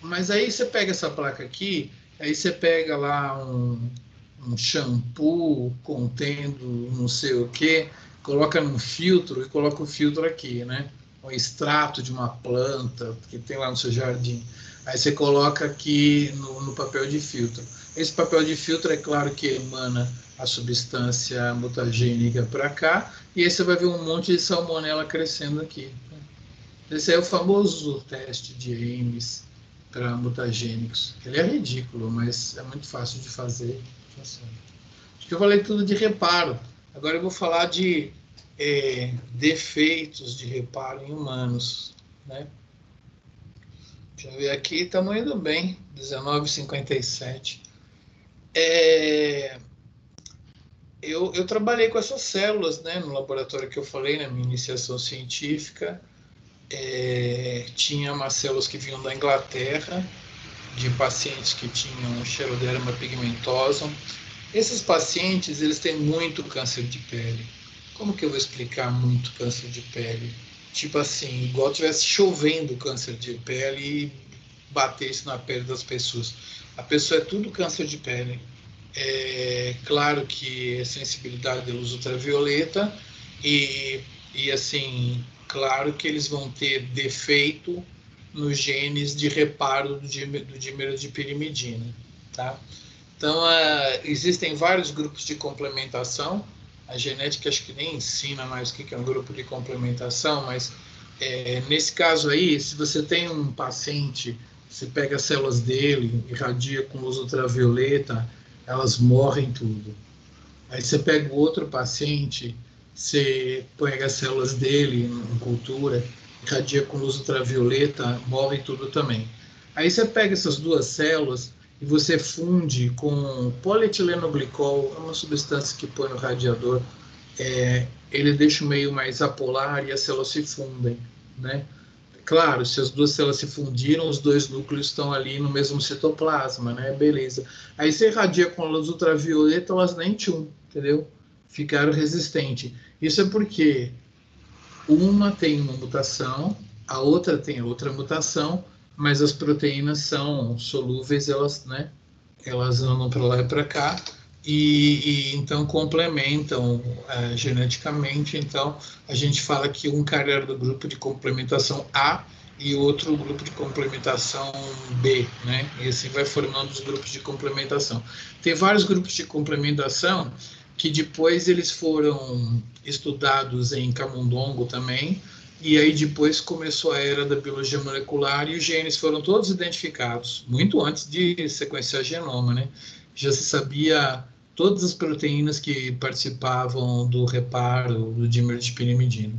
Mas aí você pega essa placa aqui, aí você pega lá um shampoo contendo não sei o que, coloca num filtro e coloca o filtro aqui, né? Um extrato de uma planta que tem lá no seu jardim. Aí você coloca aqui no papel de filtro. Esse papel de filtro é claro que emana a substância mutagênica para cá, e aí você vai ver um monte de salmonela crescendo aqui. Esse é o famoso teste de Ames para mutagênicos. Ele é ridículo, mas é muito fácil de fazer. Acho que eu falei tudo de reparo. Agora eu vou falar de defeitos de reparo em humanos, né? Deixa eu ver aqui, estamos indo bem, 19,57. Eu trabalhei com essas células, né, no laboratório que eu falei, na minha iniciação científica. Tinha umas células que vinham da Inglaterra, de pacientes que tinham Xeroderma pigmentosum. Esses pacientes, eles têm muito câncer de pele. Como que eu vou explicar muito câncer de pele? Tipo assim, igual tivesse chovendo câncer de pele e batesse na pele das pessoas. A pessoa é tudo câncer de pele. Claro que é sensibilidade à luz ultravioleta e assim, claro que eles vão ter defeito nos genes de reparo do dímero de pirimidina, tá? Então, existem vários grupos de complementação. A genética acho que nem ensina mais o que é um grupo de complementação, mas nesse caso aí, se você tem um paciente, você pega as células dele, irradia com luz ultravioleta, elas morrem tudo. Aí você pega o outro paciente, você pega as células dele em cultura, irradia com luz ultravioleta, morre tudo também. Aí você pega essas duas células e você funde com polietilenglicol, é uma substância que põe no radiador, ele deixa o meio mais apolar e as células se fundem, né? Claro, se as duas células se fundiram, os dois núcleos estão ali no mesmo citoplasma, né? Beleza. Aí você irradia com a luz ultravioleta, elas nem tchum, entendeu? Ficaram resistentes. Isso é porque uma tem uma mutação, a outra tem outra mutação, mas as proteínas são solúveis, elas andam para lá e para cá, e então complementam geneticamente. Então a gente fala que um cara era do grupo de complementação A e outro grupo de complementação B, né? E assim vai formando os grupos de complementação. Tem vários grupos de complementação que depois eles foram estudados em camundongo também, e aí depois começou a era da biologia molecular e os genes foram todos identificados, muito antes de sequenciar genoma, né? Já se sabia todas as proteínas que participavam do reparo do dímero de pirimidina.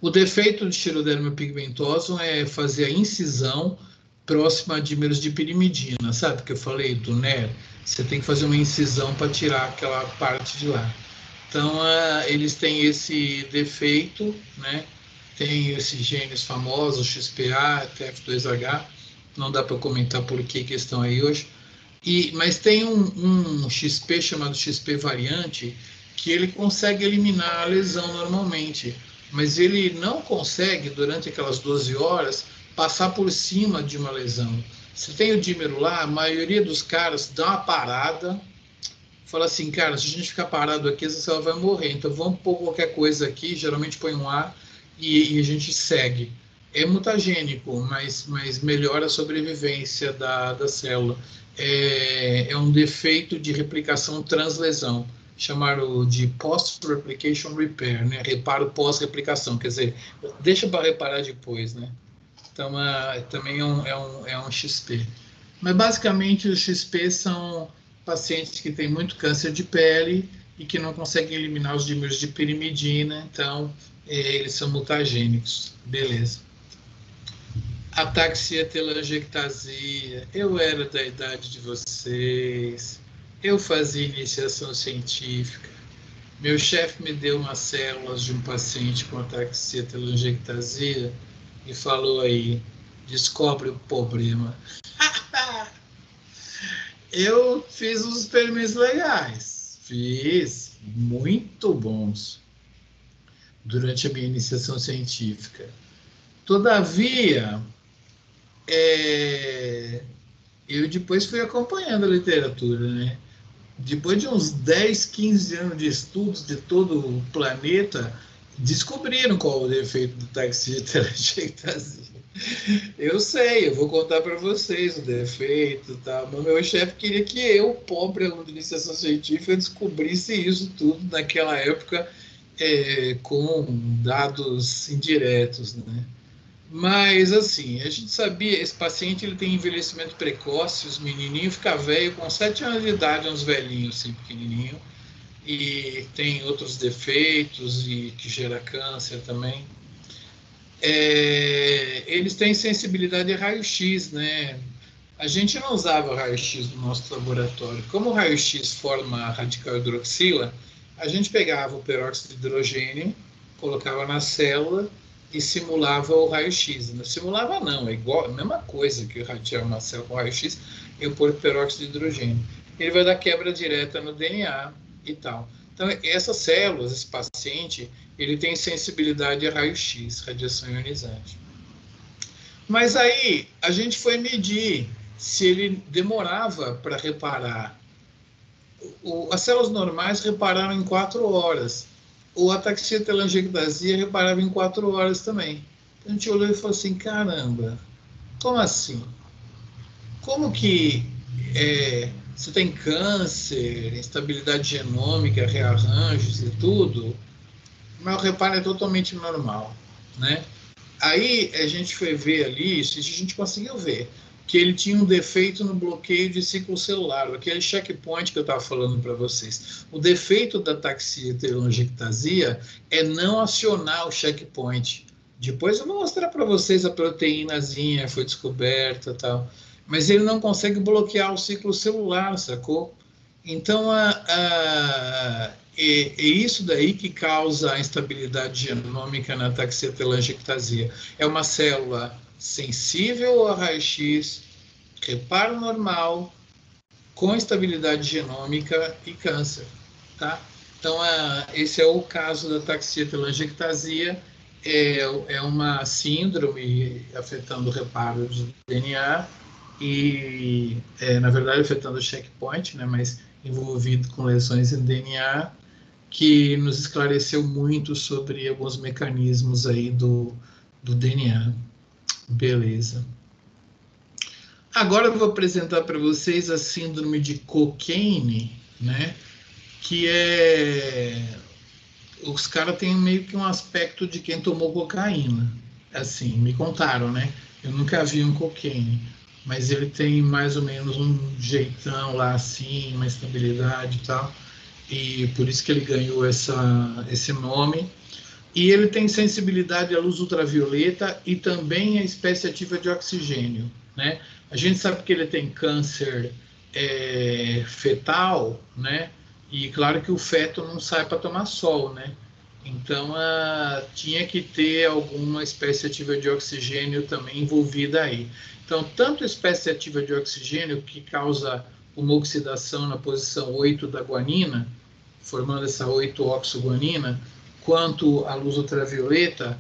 O defeito de Xeroderma pigmentosum é fazer a incisão próxima a dímeros de pirimidina, sabe que eu falei do NER? Você tem que fazer uma incisão para tirar aquela parte de lá. Então, eles têm esse defeito, né? Tem esses genes famosos, XPA, TF2H, não dá para comentar por que estão aí hoje. Mas tem um XP chamado XP variante, que ele consegue eliminar a lesão normalmente, mas ele não consegue, durante aquelas 12 horas, passar por cima de uma lesão. Se tem o dímero lá, a maioria dos caras dá uma parada, fala assim, cara, se a gente ficar parado aqui, essa célula vai morrer, então vamos pôr qualquer coisa aqui, geralmente põe um A e a gente segue. É mutagênico, mas melhora a sobrevivência da célula. É um defeito de replicação translesão, chamaram de post-replication repair, né? Reparo pós-replicação, quer dizer, deixa para reparar depois, né? Então, também é um XP. Mas, basicamente, os XP são pacientes que têm muito câncer de pele e que não conseguem eliminar os dímeros de pirimidina, então, eles são mutagênicos. Beleza. Ataxia telangiectasia. Eu era da idade de vocês. Eu fazia iniciação científica. Meu chefe me deu umas células de um paciente com ataxia telangiectasia e falou aí, descobre o problema. Eu fiz uns experimentos legais. Fiz. muito bons durante a minha iniciação científica. Todavia, eu depois fui acompanhando a literatura, né? Depois de uns 10, 15 anos de estudos de todo o planeta, descobriram qual o defeito do táxi de telangiectasia. Eu sei, eu vou contar para vocês o defeito, tá? Mas meu chefe queria que eu, pobre aluno de iniciação científica, descobrisse isso tudo naquela época com dados indiretos, né? Mas, assim, a gente sabia, esse paciente ele tem envelhecimento precoce, os menininhos ficam velhos com 7 anos de idade, uns velhinhos, assim, pequenininho, e tem outros defeitos e que gera câncer também. Eles têm sensibilidade a raio-x, né? A gente não usava raio-x no nosso laboratório. Como o raio-x forma radical hidroxila, a gente pegava o peróxido de hidrogênio, colocava na célula e simulava o raio-x. Não simulava não, é igual, a mesma coisa que irradiar uma célula com raio-x, eu pôr peróxido de hidrogênio. Ele vai dar quebra direta no DNA e tal. Então, essas células, esse paciente, ele tem sensibilidade a raio-x, radiação ionizante. Mas aí, a gente foi medir se ele demorava para reparar. As células normais repararam em 4 horas. O ataxia telangiectasia reparava em 4 horas também. Então, a gente olhou e falou assim, caramba, como assim? Como que você tem câncer, instabilidade genômica, rearranjos e tudo, mas o reparo é totalmente normal, né? Aí a gente foi ver ali, isso a gente conseguiu ver, que ele tinha um defeito no bloqueio de ciclo celular, aquele checkpoint que eu estava falando para vocês. O defeito da ataxia telangiectasia é não acionar o checkpoint. Depois eu vou mostrar para vocês a proteínazinha, foi descoberta e tal. Mas ele não consegue bloquear o ciclo celular, sacou? Então, é isso daí que causa a instabilidade genômica na ataxia telangiectasia. É uma célula sensível ao raio-x, reparo normal, com estabilidade genômica e câncer, tá? Então, esse é o caso da ataxia telangiectasia, é uma síndrome afetando o reparo de DNA e, na verdade, afetando o checkpoint, né, mas envolvido com lesões em DNA, que nos esclareceu muito sobre alguns mecanismos aí do DNA. Beleza. Agora eu vou apresentar para vocês a síndrome de Cockayne, né? Que os caras têm meio que um aspecto de quem tomou cocaína. Assim, me contaram, né? Eu nunca vi um Cockayne, mas ele tem mais ou menos um jeitão lá assim, uma estabilidade e tal. E por isso que ele ganhou esse nome. E ele tem sensibilidade à luz ultravioleta e também à espécie ativa de oxigênio, né? A gente sabe que ele tem câncer fetal, né? E claro que o feto não sai para tomar sol, né? Então, tinha que ter alguma espécie ativa de oxigênio também envolvida aí. Então, tanto a espécie ativa de oxigênio, que causa uma oxidação na posição 8 da guanina, formando essa 8-oxoguanina, quanto a luz ultravioleta,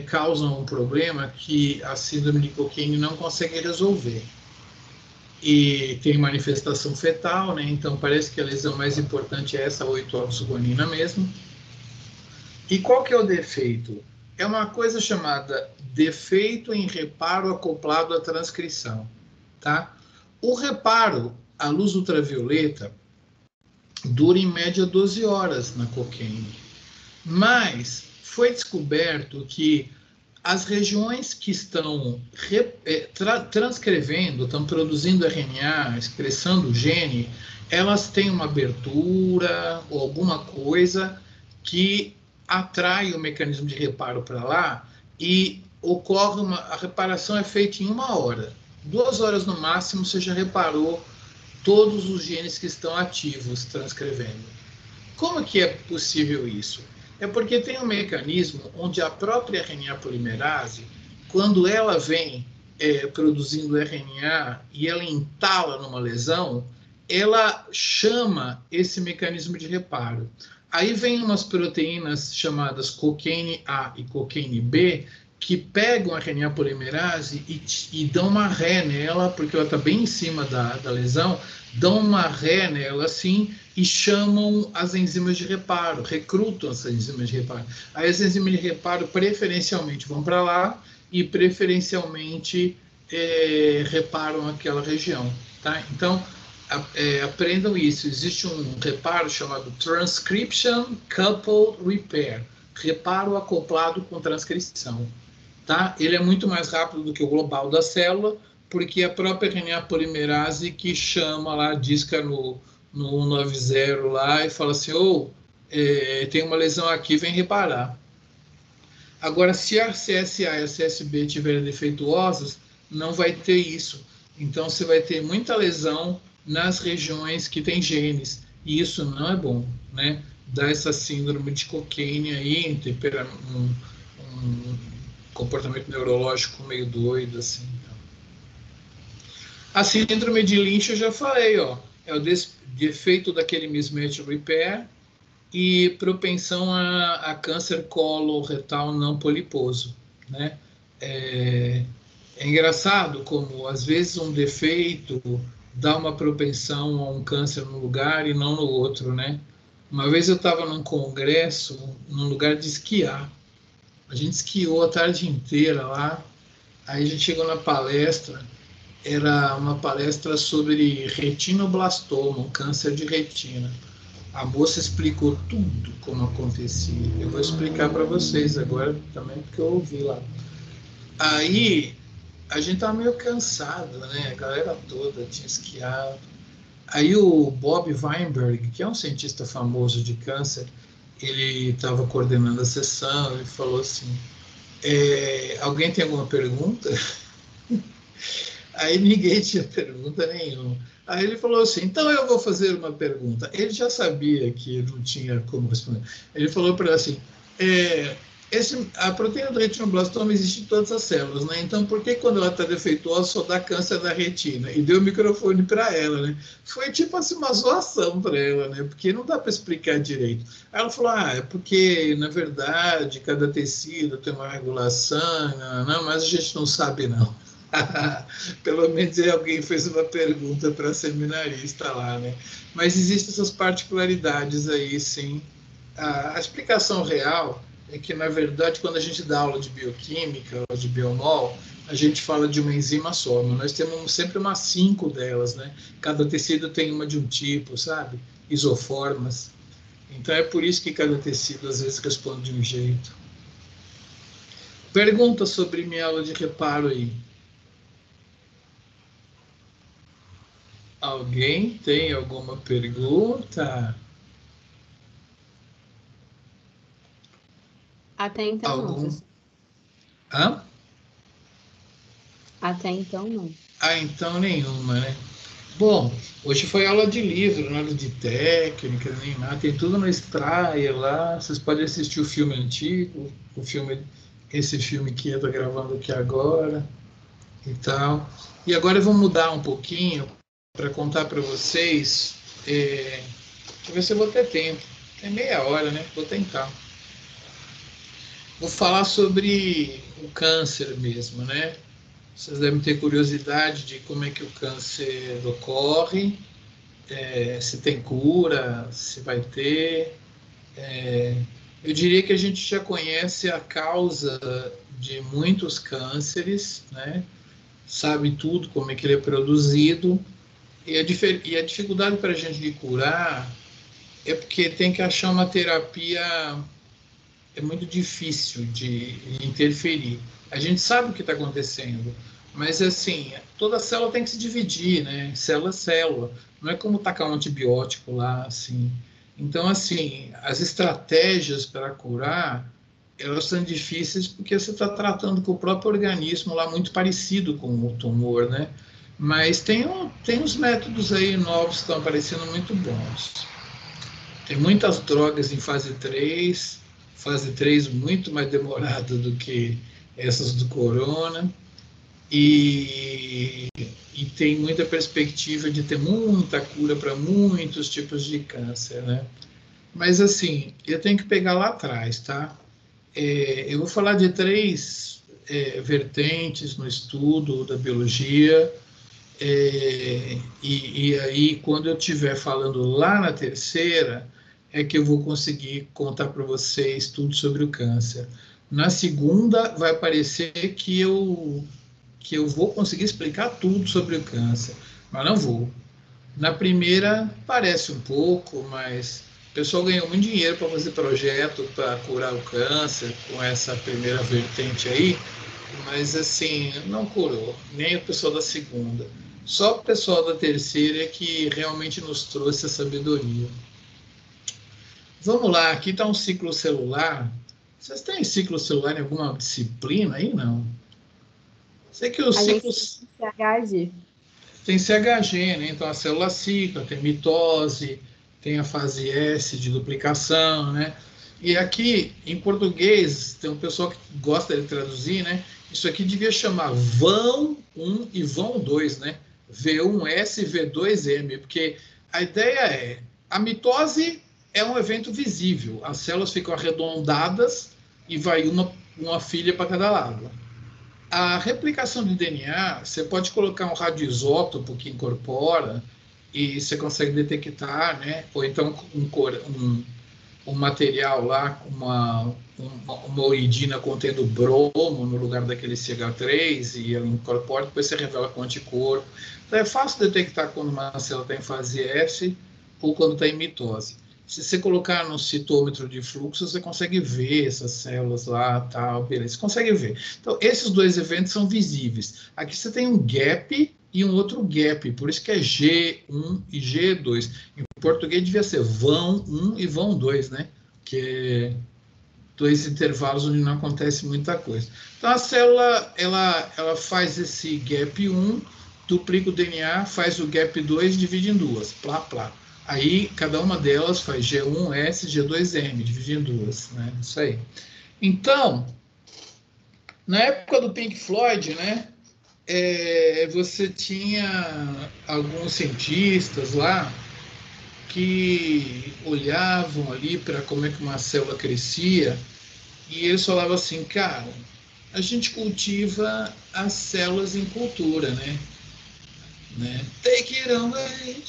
causam um problema que a síndrome de Cockayne não consegue resolver. E tem manifestação fetal, né? Então parece que a lesão mais importante é essa 8-oxoguanina mesmo. E qual que é o defeito? É uma coisa chamada defeito em reparo acoplado à transcrição, tá? O reparo à luz ultravioleta dura em média 12 horas na Cockayne. Mas foi descoberto que as regiões que estão transcrevendo, estão produzindo RNA, expressando o gene, elas têm uma abertura ou alguma coisa que atrai o mecanismo de reparo para lá e ocorre a reparação é feita em 1 hora. 2 horas no máximo você já reparou todos os genes que estão ativos transcrevendo. Como que é possível isso? É porque tem um mecanismo onde a própria RNA polimerase, quando ela vem produzindo RNA e ela entala numa lesão, ela chama esse mecanismo de reparo. Aí vem umas proteínas chamadas cocaine A e cocaine B, que pegam a RNA polimerase e dão uma ré nela, porque ela está bem em cima da lesão, dão uma ré nela assim e chamam as enzimas de reparo, recrutam as enzimas de reparo. Aí as enzimas de reparo preferencialmente vão para lá e preferencialmente reparam aquela região. Tá? Então, aprendam isso. Existe um reparo chamado Transcription Coupled Repair, reparo acoplado com transcrição. Tá? Ele é muito mais rápido do que o global da célula, porque a própria RNA polimerase que chama lá, disca no 190 lá e fala assim, tem uma lesão aqui, vem reparar. Agora, se a CSA e a CSB estiverem defeituosas, não vai ter isso. Então, você vai ter muita lesão nas regiões que tem genes, e isso não é bom, né? Dá essa síndrome de Cockayne aí, um comportamento neurológico meio doido, assim. A síndrome de Lynch eu já falei, é o defeito daquele mismatch repair e propensão a câncer coloretal não poliposo, né? É engraçado como, às vezes, um defeito dá uma propensão a um câncer num lugar e não no outro, né? Uma vez eu estava num congresso, num lugar de esquiar. A gente esquiou a tarde inteira lá, aí a gente chegou na palestra, era uma palestra sobre retinoblastoma, um câncer de retina. A moça explicou tudo como acontecia. Eu vou explicar para vocês agora também, porque eu ouvi lá. Aí, a gente estava meio cansado, né? A galera toda tinha esquiado. Aí o Bob Weinberg, que é um cientista famoso de câncer, ele estava coordenando a sessão, ele falou assim, alguém tem alguma pergunta? Aí ninguém tinha pergunta nenhuma. Aí ele falou assim, então eu vou fazer uma pergunta. Ele já sabia que não tinha como responder. Ele falou para ela assim, a proteína do retinoblastoma existe em todas as células, né? Então, por que quando ela está defeituosa só dá câncer da retina? E deu o microfone para ela, né? Foi tipo assim uma zoação para ela, né? Porque não dá para explicar direito. Aí ela falou, é porque, na verdade, cada tecido tem uma regulação, não, mas a gente não sabe, não. Pelo menos alguém fez uma pergunta para a seminarista lá, né? Mas existem essas particularidades aí, sim. A explicação real é que, na verdade, quando a gente dá aula de bioquímica, ou de biomol, a gente fala de uma enzima só, mas nós temos sempre umas 5 delas, né? Cada tecido tem uma de um tipo, sabe? Isoformas. Então é por isso que cada tecido às vezes responde de um jeito. Pergunta sobre minha aula de reparo aí. Alguém tem alguma pergunta? Até então não. Hã? Até então não. Então nenhuma, né? Bom, hoje foi aula de livro, nada de técnica, nem nada. Tem tudo na Straia lá. Vocês podem assistir o filme antigo, esse filme que eu estou gravando aqui agora e tal. E agora eu vou mudar um pouquinho para contar para vocês. Deixa eu ver se eu vou ter tempo. Tem meia hora, né? Vou tentar. Vou falar sobre o câncer mesmo, né? Vocês devem ter curiosidade de como é que o câncer ocorre, se tem cura, se vai ter. Eu diria que a gente já conhece a causa de muitos cânceres, né? Sabe tudo, como é que ele é produzido. E a dificuldade para a gente de curar é porque tem que achar uma terapia, é muito difícil de interferir. A gente sabe o que está acontecendo, mas assim, toda célula tem que se dividir, né? Célula a célula. Não é como tacar um antibiótico lá, assim. Então, assim, as estratégias para curar, elas são difíceis porque você está tratando com o próprio organismo lá muito parecido com o tumor, né? Mas tem uns métodos aí novos que estão aparecendo muito bons. Tem muitas drogas em fase 3 muito mais demorada do que essas do corona. e tem muita perspectiva de ter muita cura para muitos tipos de câncer, né? Mas, assim, eu tenho que pegar lá atrás, tá? Eu vou falar de 3 vertentes no estudo da biologia, e aí, quando eu estiver falando lá na terceira, é que eu vou conseguir contar para vocês tudo sobre o câncer. Na segunda, vai parecer que eu vou conseguir explicar tudo sobre o câncer, mas não vou. Na primeira, parece um pouco, mas o pessoal ganhou muito dinheiro para fazer projeto para curar o câncer com essa primeira vertente aí, mas assim, não curou, nem o pessoal da segunda. Só o pessoal da terceira é que realmente nos trouxe a sabedoria. Vamos lá, aqui está um ciclo celular. Vocês têm ciclo celular em alguma disciplina aí? Não. Sei que os ciclos... CHG. Tem CHG, né? Então a célula cicla, tem mitose, tem a fase S de duplicação, né? E aqui, em português, tem um pessoal que gosta de traduzir, né? Isso aqui devia chamar vão 1 e vão 2, né? V1S e V2M, porque a ideia é, a mitose é um evento visível, as células ficam arredondadas e vai uma filha para cada lado. A replicação de DNA, você pode colocar um radioisótopo que incorpora e você consegue detectar, né? Ou então um material lá, uma uridina contendo bromo no lugar daquele CH3 e ela incorpora, depois você revela com anticorpo. Então é fácil detectar quando uma célula está em fase S ou quando está em mitose. Se você colocar no citômetro de fluxo, você consegue ver essas células lá, tal, beleza, você consegue ver. Então, esses 2 eventos são visíveis. Aqui você tem um gap e um outro gap, por isso que é G1 e G2. Em português devia ser vão 1 e vão 2, né? Que é 2 intervalos onde não acontece muita coisa. Então, a célula, ela faz esse gap 1, duplica o DNA, faz o gap 2, divide em 2, plá, plá. Aí, cada uma delas faz G1S, G2M, divide em 2, né? Isso aí. Então, na época do Pink Floyd, né? Você tinha alguns cientistas lá que olhavam ali para como é que uma célula crescia e eles falavam assim, cara, a gente cultiva as células em cultura, né? Take it away.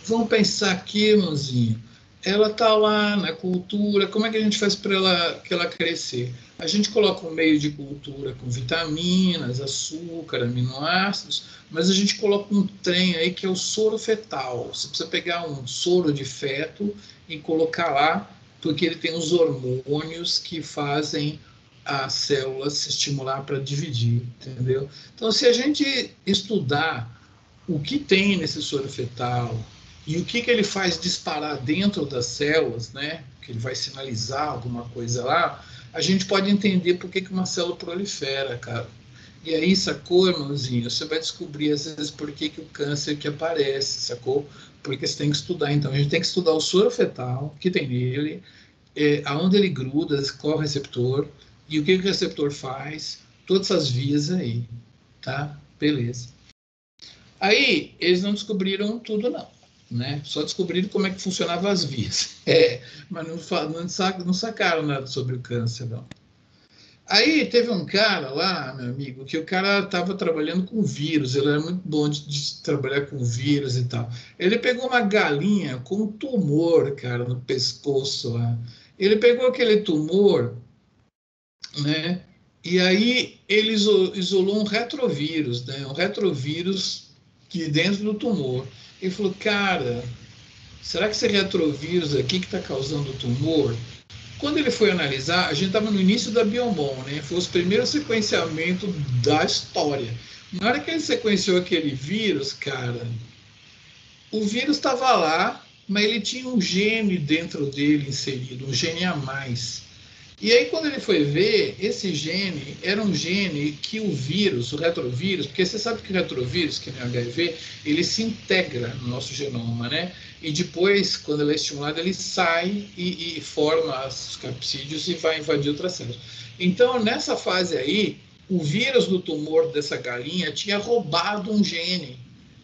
Vamos pensar aqui, irmãozinho. Ela está lá na cultura, como é que a gente faz para ela crescer? A gente coloca um meio de cultura com vitaminas, açúcar, aminoácidos, mas a gente coloca um trem aí que é o soro fetal. Você precisa pegar um soro de feto e colocar lá, porque ele tem os hormônios que fazem a célula se estimular para dividir, entendeu? Então, se a gente estudar o que tem nesse soro fetal e o que ele faz disparar dentro das células, né, que ele vai sinalizar alguma coisa lá, a gente pode entender por que uma célula prolifera, cara. E aí, sacou, irmãozinho? Você vai descobrir, às vezes, por que o câncer que aparece, sacou? Porque você tem que estudar. Então, a gente tem que estudar o soro fetal que tem nele, aonde ele gruda, qual é o receptor, e o que o receptor faz, todas essas vias aí, tá? Beleza. Aí, eles não descobriram tudo, não, né? Só descobriram como é que funcionavam as vias. Mas não sacaram nada sobre o câncer, não. Aí teve um cara lá, meu amigo, que o cara estava trabalhando com vírus, ele era muito bom de trabalhar com vírus e tal. Ele pegou uma galinha com um tumor, cara, no pescoço lá. Ele pegou aquele tumor, né? E aí ele isolou um retrovírus, né? Um retrovírus que dentro do tumor. Ele falou, cara, será que esse retrovírus aqui que está causando o tumor? Quando ele foi analisar, a gente estava no início da Biomon, né? Foi os primeiros sequenciamentos da história. Na hora que ele sequenciou aquele vírus, cara, o vírus estava lá, mas ele tinha um gene dentro dele inserido, um gene a mais. E aí, quando ele foi ver, esse gene era um gene que o vírus, o retrovírus, porque você sabe que o retrovírus, que nem o HIV, ele se integra no nosso genoma, né? E depois, quando ele é estimulado, ele sai e forma os capsídeos e vai invadir outras células. Então, nessa fase aí, o vírus do tumor dessa galinha tinha roubado um gene.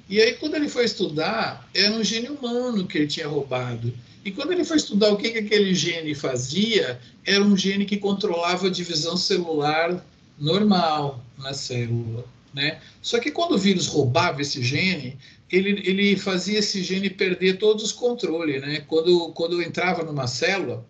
E aí, quando ele foi estudar, era um gene humano que ele tinha roubado. E quando ele foi estudar o que aquele gene fazia, era um gene que controlava a divisão celular normal na célula, né? Só que quando o vírus roubava esse gene, ele fazia esse gene perder todos os controles, né? Quando entrava numa célula,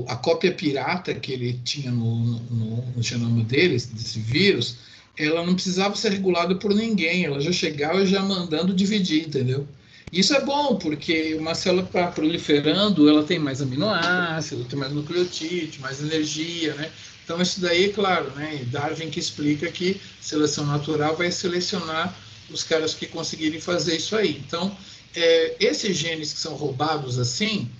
a cópia pirata que ele tinha no genoma deles, desse vírus, ela não precisava ser regulada por ninguém, ela já chegava já mandando dividir, entendeu? Isso é bom, porque uma célula que está proliferando, ela tem mais aminoácido, tem mais nucleotídeo, mais energia, né? Então, isso daí, claro, né? Darwin que explica que seleção natural vai selecionar os caras que conseguirem fazer isso aí. Então, esses genes que são roubados assim,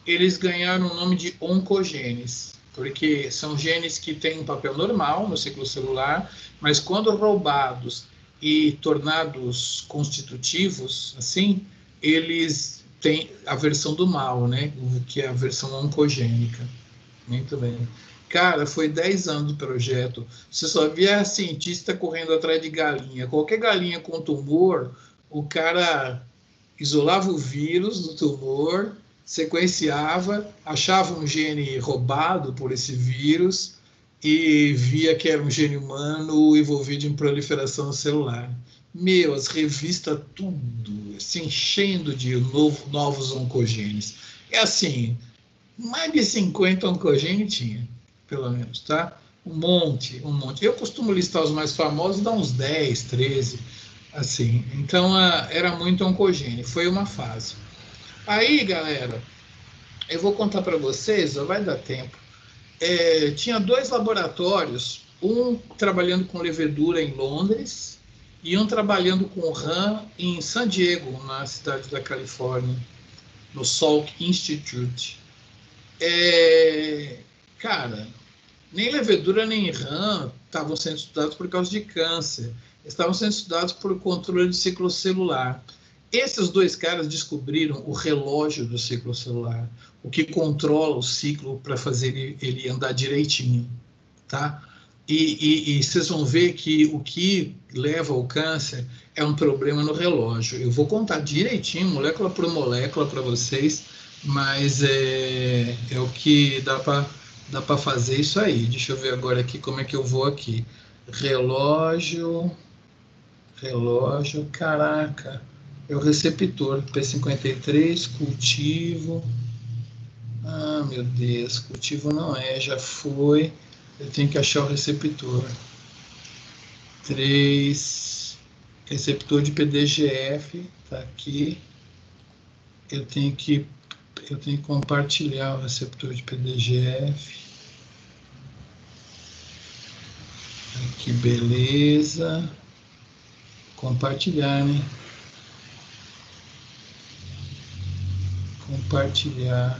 eles ganharam o nome de oncogenes, porque são genes que têm um papel normal no ciclo celular, mas quando roubados e tornados constitutivos, assim, eles têm a versão do mal, né? Que é a versão oncogênica. Muito bem. Cara, foi 10 anos de projeto. Você só via cientista correndo atrás de galinha. Qualquer galinha com tumor, o cara isolava o vírus do tumor, sequenciava, achava um gene roubado por esse vírus e via que era um gene humano envolvido em proliferação celular. Meu, as revistas tudo se enchendo de novos oncogenes. É assim, mais de 50 oncogenes tinha, pelo menos, tá? Um monte. Eu costumo listar os mais famosos, dá uns 10, 13, assim. Então, era muito oncogênio, foi uma fase. Aí, galera, eu vou contar para vocês, vai dar tempo. Tinha 2 laboratórios, um trabalhando com levedura em Londres e um trabalhando com RAM em San Diego, na cidade da Califórnia, no Salk Institute. Cara, nem levedura nem RAM estavam sendo estudados por causa de câncer, estavam sendo estudados por controle de ciclo celular. Esses 2 caras descobriram o relógio do ciclo celular, o que controla o ciclo para fazer ele andar direitinho, tá? E vocês vão ver que o que leva ao câncer é um problema no relógio. Eu vou contar direitinho, molécula por molécula, para vocês, mas é o que dá para fazer isso aí. Deixa eu ver agora aqui como é que eu vou aqui. Relógio, caraca. É o receptor, P53, cultivo. Ah, meu Deus, cultivo não já foi. Eu tenho que achar o receptor. 3, receptor de PDGF, tá aqui. Eu tenho que compartilhar o receptor de PDGF. Aqui, beleza. Compartilhar, né? Compartilhar.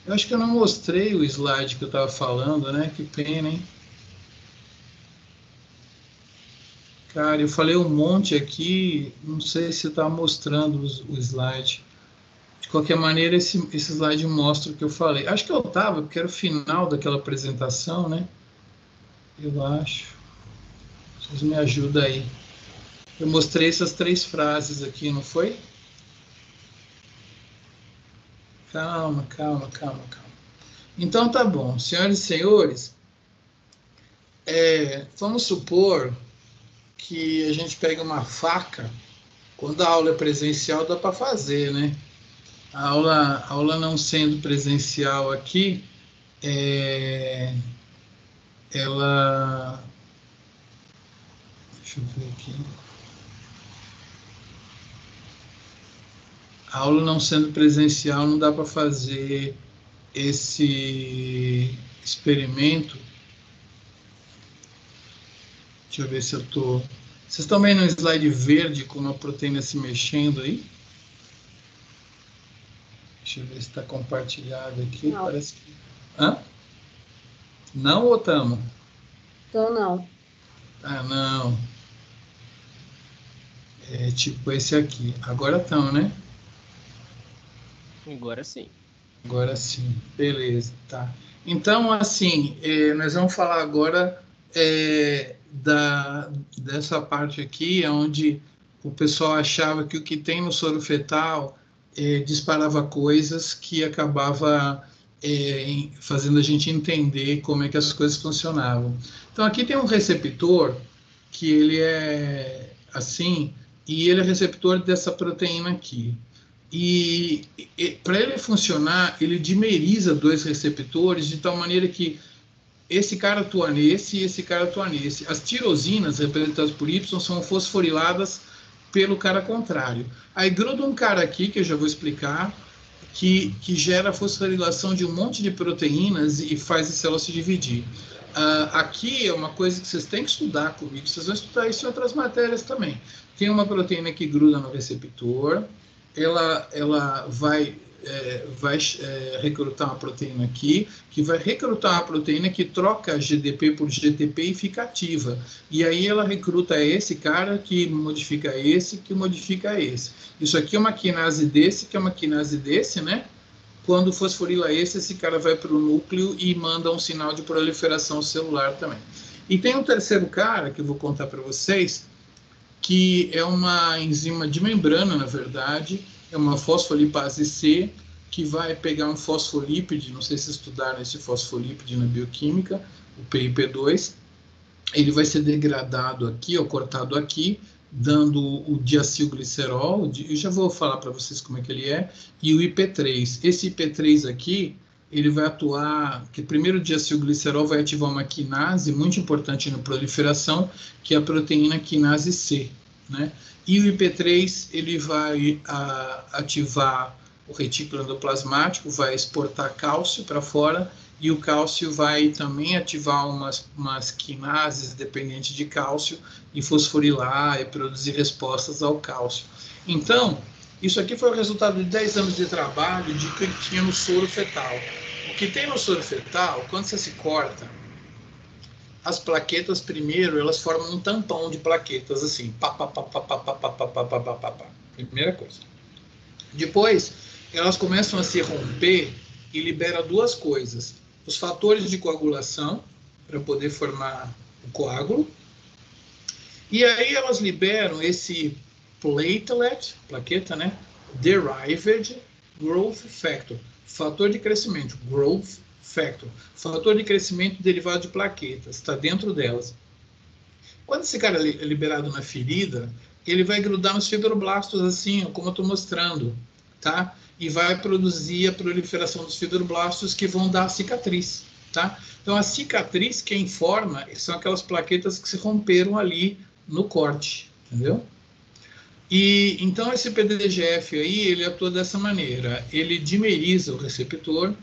Eu acho que eu não mostrei o slide que eu estava falando, né? Que pena, hein? Cara, eu falei um monte aqui, não sei se está mostrando o slide. De qualquer maneira, esse slide mostra o que eu falei. Acho que eu estava, porque era o final daquela apresentação, né? Eu acho. Vocês me ajudam aí. Eu mostrei essas 3 frases aqui, não foi? Calma. Então tá bom, senhoras e senhores, vamos supor que a gente pega uma faca. Quando a aula é presencial dá para fazer, né? A aula não sendo presencial aqui, ela... Deixa eu ver aqui. A aula não sendo presencial, não dá para fazer esse experimento. Deixa eu ver se eu estou... Vocês estão vendo no slide verde com uma proteína se mexendo aí? Deixa eu ver se está compartilhado aqui. Não. Parece que... Hã? Não ou estamos? Então não. Ah, não. É tipo esse aqui. Agora estão, né? Agora sim. Agora sim, beleza, tá. Então, assim, nós vamos falar agora dessa parte aqui, onde o pessoal achava que o que tem no soro fetal disparava coisas que acabava fazendo a gente entender como é que as coisas funcionavam. Então, aqui tem um receptor que ele é assim, e ele é receptor dessa proteína aqui. E para ele funcionar, ele dimeriza dois receptores de tal maneira que esse cara atua nesse e esse cara atua nesse. As tirosinas, representadas por Y, são fosforiladas pelo cara contrário. Aí gruda um cara aqui, que eu já vou explicar, que gera fosforilação de um monte de proteínas e faz a célula se dividir. Aqui é uma coisa que vocês têm que estudar comigo, vocês vão estudar isso em outras matérias também. Tem uma proteína que gruda no receptor, ela vai recrutar uma proteína aqui, que vai recrutar uma proteína que troca GDP por GTP e fica ativa. E aí ela recruta esse cara que modifica esse, que modifica esse. Isso aqui é uma quinase desse, que é uma quinase desse, né? Quando fosforila esse cara vai para o núcleo e manda um sinal de proliferação celular também. E tem um terceiro cara, que eu vou contar para vocês, que é uma enzima de membrana, na verdade, é uma fosfolipase C, que vai pegar um fosfolípide, não sei se estudaram esse fosfolípide na bioquímica, o PIP2, ele vai ser degradado aqui, ou cortado aqui, dando o diacilglicerol, eu já vou falar para vocês como é que ele é, e o IP3. Esse IP3 aqui, ele vai atuar, que primeiro o diacilglicerol vai ativar uma quinase muito importante na proliferação, que é a proteína quinase C, né? E o IP3, ele vai ativar o retículo endoplasmático, vai exportar cálcio para fora, e o cálcio vai também ativar umas quinases dependentes de cálcio e fosforilar e produzir respostas ao cálcio. Então, isso aqui foi o resultado de 10 anos de trabalho de que tinha no soro fetal. O que tem no soro fetal, quando você se corta, as plaquetas primeiro, elas formam um tampão de plaquetas, assim, primeira coisa. Depois, elas começam a se romper e libera duas coisas. Os fatores de coagulação, para poder formar o coágulo, e aí elas liberam esse platelet, plaqueta, né? Derived Growth Factor, fator de crescimento, growth factor, fator de crescimento derivado de plaquetas, está dentro delas. Quando esse cara é liberado na ferida, ele vai grudar nos fibroblastos assim, como eu estou mostrando, tá? E vai produzir a proliferação dos fibroblastos que vão dar a cicatriz, tá? Então a cicatriz quem forma são aquelas plaquetas que se romperam ali no corte, entendeu? E então esse PDGF aí, ele atua dessa maneira, ele dimeriza o receptor,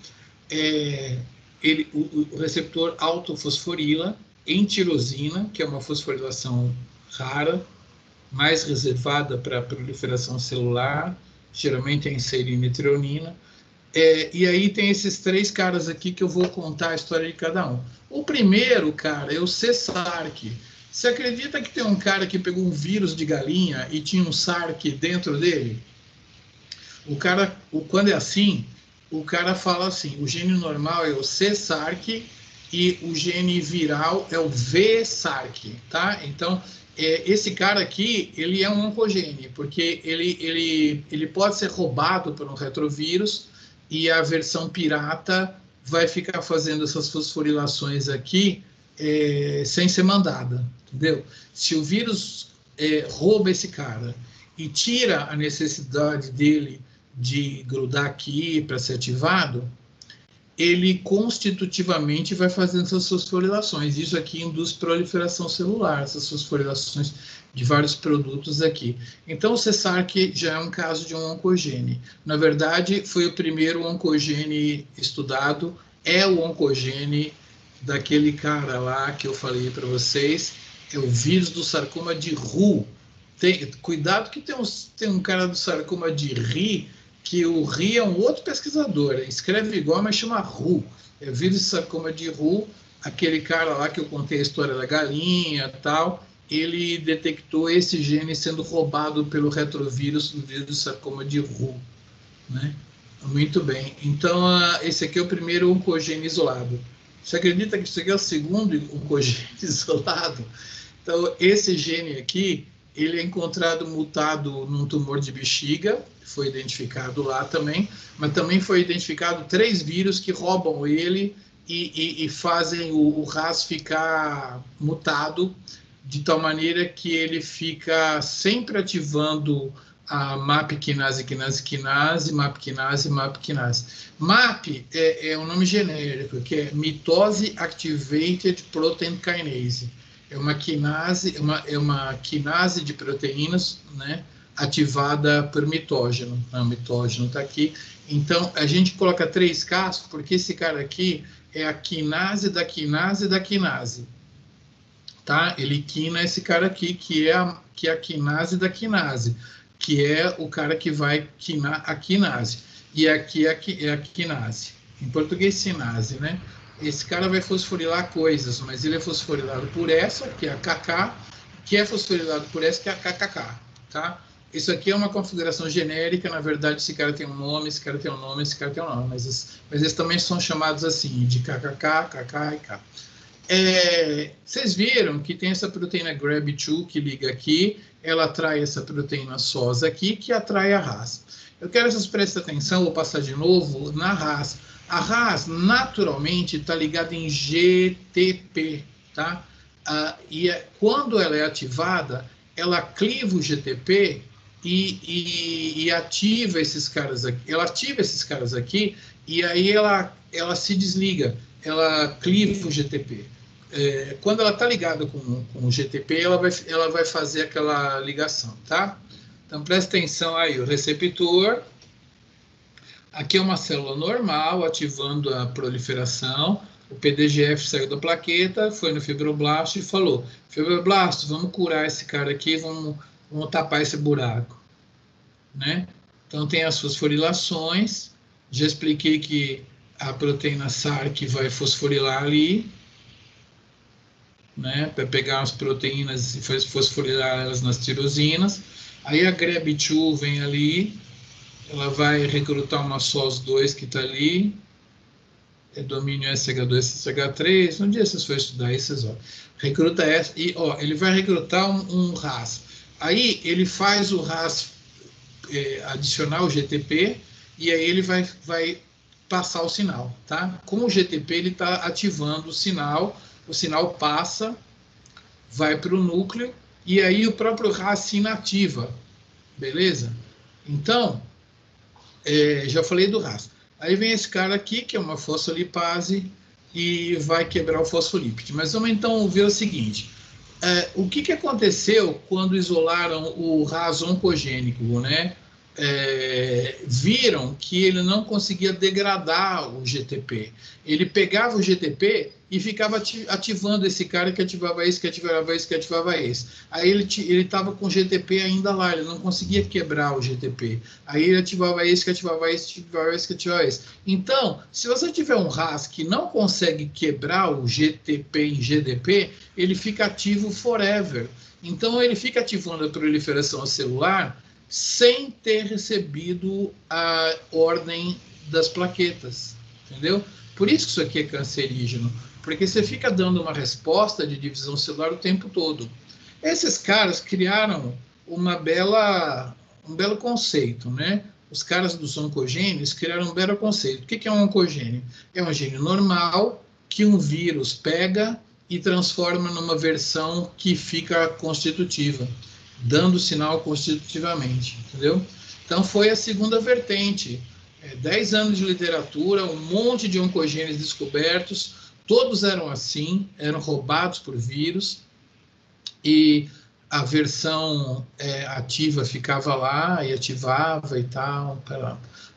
o receptor autofosforila em tirosina, que é uma fosforilação rara, mais reservada para a proliferação celular, geralmente é em serina e treonina. E aí tem esses três caras aqui que eu vou contar a história de cada um. O primeiro, cara, é o C-Sark. Você acredita que tem um cara que pegou um vírus de galinha e tinha um SARC dentro dele? Quando é assim, o cara fala assim, o gene normal é o C-Sark e o gene viral é o V-Sark, tá? Então, esse cara aqui, ele é um oncogene, porque ele pode ser roubado por um retrovírus e a versão pirata vai ficar fazendo essas fosforilações aqui sem ser mandada, entendeu? Se o vírus rouba esse cara e tira a necessidade dele de grudar aqui para ser ativado, ele constitutivamente vai fazendo essas fosforilações. Isso aqui induz proliferação celular, essas fosforilações de vários produtos aqui. Então, o C-Sark já é um caso de um oncogene. Na verdade, foi o primeiro oncogene estudado, é o oncogene daquele cara lá que eu falei para vocês, é o vírus do sarcoma de Roux. Cuidado que tem um cara do sarcoma de Ri, que o Ri é um outro pesquisador, escreve igual, mas chama Roux. É vírus do sarcoma de Roux, aquele cara lá que eu contei a história da galinha e tal, ele detectou esse gene sendo roubado pelo retrovírus do vírus do sarcoma de Roux, né? Muito bem. Então, esse aqui é o primeiro oncogene isolado. Você acredita que isso aqui é o segundo oncogene isolado? Então, esse gene aqui, ele é encontrado mutado num tumor de bexiga, foi identificado lá também, mas também foi identificado 3 vírus que roubam ele e fazem o RAS ficar mutado, de tal maneira que ele fica sempre ativando a MAP quinase, quinase, quinase, MAP quinase, MAP quinase. MAP é um nome genérico, que é Mitose Activated Protein Kinase. É uma quinase, é uma quinase de proteínas, né, ativada por mitógeno. O mitógeno está aqui. Então, a gente coloca 3Ks, porque esse cara aqui é a quinase da quinase da quinase. Tá? Ele quina esse cara aqui, que é a quinase da quinase, que é o cara que vai quinar a quinase. E aqui é a quinase. Em português, sinase, né? Esse cara vai fosforilar coisas, mas ele é fosforilado por essa, que é a KK, que é fosforilado por essa, que é a KKK, tá? Isso aqui é uma configuração genérica, na verdade, esse cara tem um nome, esse cara tem um nome, esse cara tem um nome, mas eles também são chamados assim, de KKK, KK e K. Vocês viram que tem essa proteína GRAB2 que liga aqui, ela atrai essa proteína SOS aqui, que atrai a RAS. Eu quero que vocês prestem atenção, vou passar de novo, na RAS. A RAS, naturalmente, está ligada em GTP, tá? Quando ela é ativada, ela cliva o GTP e ativa esses caras aqui. Ela ativa esses caras aqui e aí ela se desliga, ela cliva o GTP. Quando ela está ligada com o GTP, ela vai fazer aquela ligação, tá? Então, presta atenção aí, o receptor. Aqui é uma célula normal, ativando a proliferação. O PDGF saiu da plaqueta, foi no fibroblasto e falou: fibroblasto, vamos curar esse cara aqui, vamos tapar esse buraco, né? Então, tem as fosforilações. Já expliquei que a proteína SARC vai fosforilar ali, né? Para pegar as proteínas e fosforilar elas nas tirosinas. Aí a GRAB2 vem ali, ela vai recrutar uma SOS2 que está ali, é domínio SH2, SH3, um dia vocês forem estudar isso, vocês olham. Recruta essa, e ele vai recrutar um RAS. Aí ele faz o RAS adicionar o GTP, e aí ele vai passar o sinal, tá? Com o GTP ele está ativando o sinal passa, vai para o núcleo, e aí o próprio RAS se inativa, beleza? Então, já falei do RAS. Aí vem esse cara aqui, que é uma fosfolipase, e vai quebrar o fosfolípide. Mas vamos então ver o seguinte: o que aconteceu quando isolaram o RAS oncogênico, né? Viram que ele não conseguia degradar o GTP. Ele pegava o GTP e ficava ativando esse cara, que ativava esse, que ativava esse, que ativava esse. Aí ele estava com o GTP ainda lá, ele não conseguia quebrar o GTP. Aí ele ativava esse, que ativava esse, que ativava esse, que ativava esse. Então, se você tiver um RAS que não consegue quebrar o GTP em GDP, ele fica ativo forever. Então, ele fica ativando a proliferação celular sem ter recebido a ordem das plaquetas, entendeu? Por isso que isso aqui é cancerígeno, porque você fica dando uma resposta de divisão celular o tempo todo. Esses caras criaram um belo conceito, né? Os caras dos oncogênios criaram um belo conceito. O que é um oncogênio? É um gene normal que um vírus pega e transforma numa versão que fica constitutiva, dando sinal constitutivamente, entendeu? Então, foi a segunda vertente. 10 anos de literatura, um monte de oncogênios descobertos, todos eram assim, eram roubados por vírus, e a versão ativa ficava lá, e ativava e tal.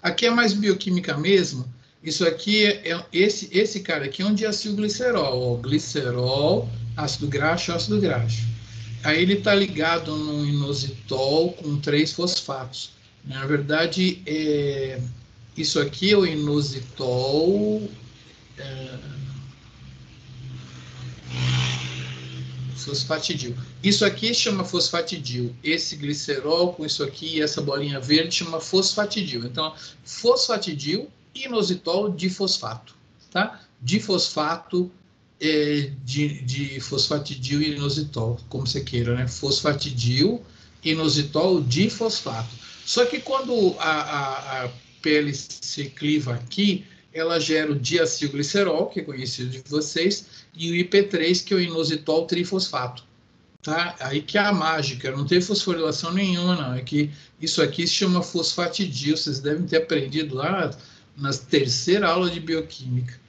Aqui é mais bioquímica mesmo. Isso aqui, esse cara aqui é um diacilglicerol, glicerol, ácido graxo, ácido graxo. Aí ele está ligado num inositol com 3 fosfatos. Na verdade, isso aqui é o inositol fosfatidil. Isso aqui chama fosfatidil. Esse glicerol com isso aqui e essa bolinha verde chama fosfatidil. Então, fosfatidil, inositol difosfato. Tá? difosfato de fosfatidil e inositol, como você queira, né? Fosfatidil, inositol, difosfato. Só que quando a pele se cliva aqui, ela gera o diacilglicerol, que é conhecido de vocês, e o IP3, que é o inositol trifosfato. Tá? Aí que é a mágica, não tem fosforilação nenhuma, não. É que isso aqui se chama fosfatidil, vocês devem ter aprendido lá na terceira aula de bioquímica,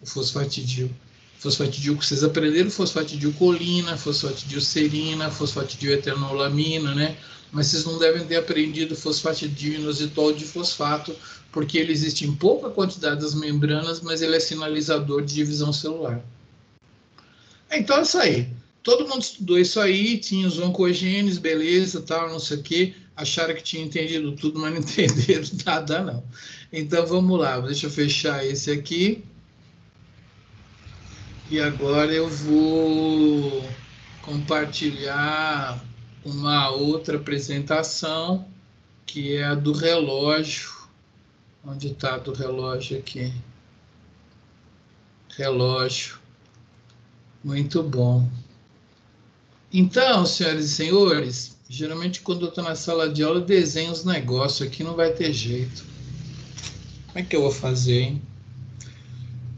o fosfatidil. Fosfatidil que vocês aprenderam, fosfatidilcolina, fosfatidilserina, fosfatidiletonolamina, né? Mas vocês não devem ter aprendido fosfatidil inositol difosfato, porque ele existe em pouca quantidade das membranas, mas ele é sinalizador de divisão celular. Então é isso aí. Todo mundo estudou isso aí, tinha os oncogenes, beleza, tal, não sei o quê. Acharam que tinha entendido tudo, mas não entenderam nada, não. Então vamos lá, deixa eu fechar esse aqui. E agora eu vou compartilhar uma outra apresentação, que é a do relógio. Onde está do relógio aqui? Relógio. Muito bom. Então, senhoras e senhores, geralmente quando eu estou na sala de aula, eu desenho os negócios aqui, não vai ter jeito. Como é que eu vou fazer, hein?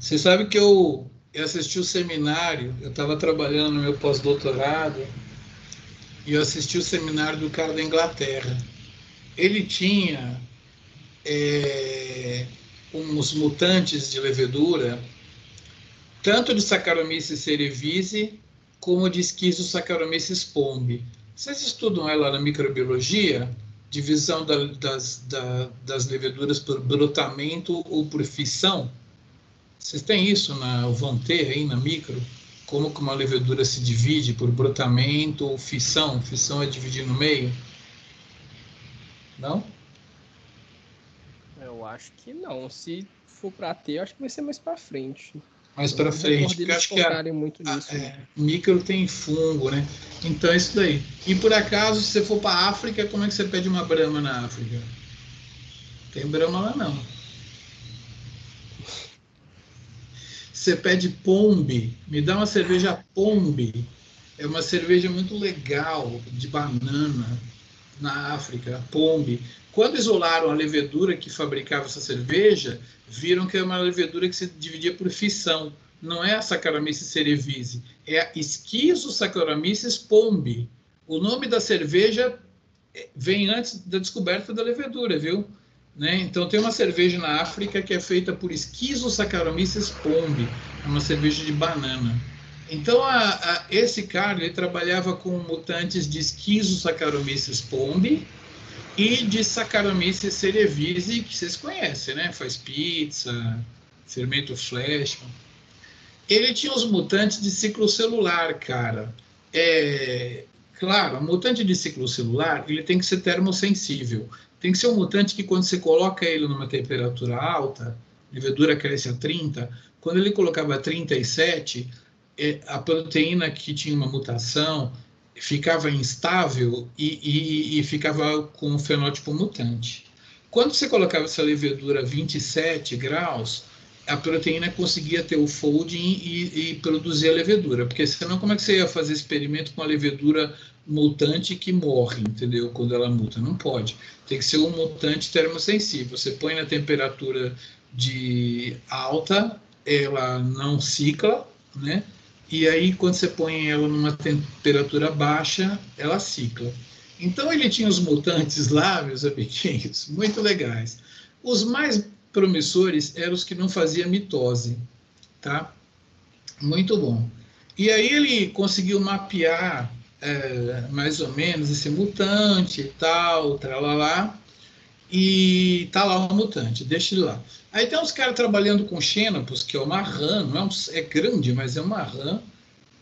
Você sabe que eu assisti o seminário, eu estava trabalhando no meu pós-doutorado, e eu assisti o seminário do cara da Inglaterra. Ele tinha uns mutantes de levedura, tanto de Saccharomyces cerevisiae, como de Schizosaccharomyces pombe. Vocês estudam ela na microbiologia? Divisão das leveduras por brotamento ou por fissão? Vocês têm isso, vão ter aí na micro? Como que uma levedura se divide por brotamento ou fissão? Fissão é dividir no meio? Não? Eu acho que não. Se for para ter, eu acho que vai ser mais para frente. Mais para frente, porque acho que muito nisso, micro tem fungo, né? Então é isso daí. E por acaso, se você for para a África, como é que você pede uma brama na África? Tem brama lá não. Você pede pombe, me dá uma cerveja pombe. É uma cerveja muito legal, de banana, na África, pombe. Quando isolaram a levedura que fabricava essa cerveja, viram que é uma levedura que se dividia por fissão. Não é a Saccharomyces cerevisiae, é a Schizosaccharomyces pombe. O nome da cerveja vem antes da descoberta da levedura, viu? Né? Então tem uma cerveja na África que é feita por Schizosaccharomyces pombe, é uma cerveja de banana. Então esse cara ele trabalhava com mutantes de Schizosaccharomyces pombe e de Saccharomyces cerevisiae, que vocês conhecem, né? Faz pizza, fermento flash. Ele tinha os mutantes de ciclo celular, cara. Claro, o mutante de ciclo celular ele tem que ser termossensível. Tem que ser um mutante que quando você coloca ele numa temperatura alta, a levedura cresce a 30, quando ele colocava a 37, a proteína que tinha uma mutação ficava instável e ficava com o fenótipo mutante. Quando você colocava essa levedura a 27 graus, a proteína conseguia ter o folding e produzir a levedura, porque senão como é que você ia fazer experimento com a levedura mutante que morre, entendeu? Quando ela muta, não pode. Tem que ser um mutante termossensível. Você põe na temperatura de alta, ela não cicla, né? E aí, quando você põe ela numa temperatura baixa, ela cicla. Então, ele tinha os mutantes lá, meus amiguinhos, muito legais. Os mais promissores eram os que não faziam mitose, tá? Muito bom. E aí ele conseguiu mapear mais ou menos esse mutante e tal, tralalá, e tá lá o mutante, deixa ele lá. Aí tem uns caras trabalhando com xenopus, que é uma rã, não é grande, mas é uma rã,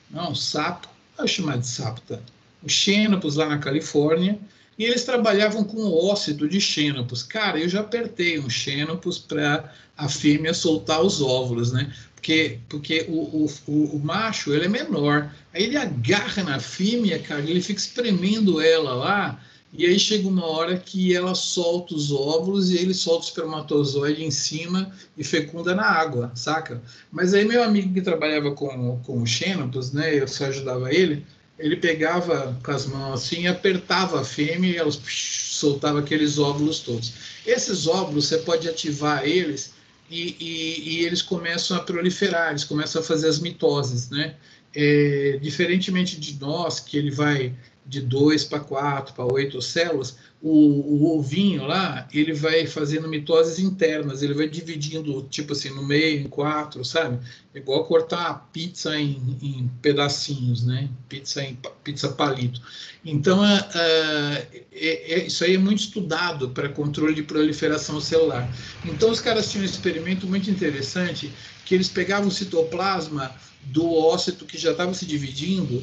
não é um sapo, vou chamar de sapo, tá? O xenopus lá na Califórnia, e eles trabalhavam com ócido de xenopus. Cara, eu já apertei um xenopus para a fêmea soltar os óvulos, né? Porque o macho, ele é menor. Aí ele agarra na fêmea, cara, ele fica espremendo ela lá, E aí chega uma hora que ela solta os óvulos e ele solta o espermatozoide em cima e fecunda na água, saca? Mas aí meu amigo que trabalhava com o Xenopus, né, eu só ajudava ele pegava com as mãos assim, apertava a fêmea e ela soltava aqueles óvulos todos. Esses óvulos, você pode ativar eles e eles começam a proliferar, eles começam a fazer as mitoses, né? Diferentemente de nós, que ele vai de 2 para 4, para 8 células, o ovinho lá, ele vai fazendo mitoses internas, ele vai dividindo, tipo assim, no meio, em 4, sabe? É igual cortar a pizza em pedacinhos, né? Pizza palito. Então, isso aí é muito estudado para controle de proliferação celular. Então, os caras tinham um experimento muito interessante, que eles pegavam o citoplasma do ócito que já estava se dividindo,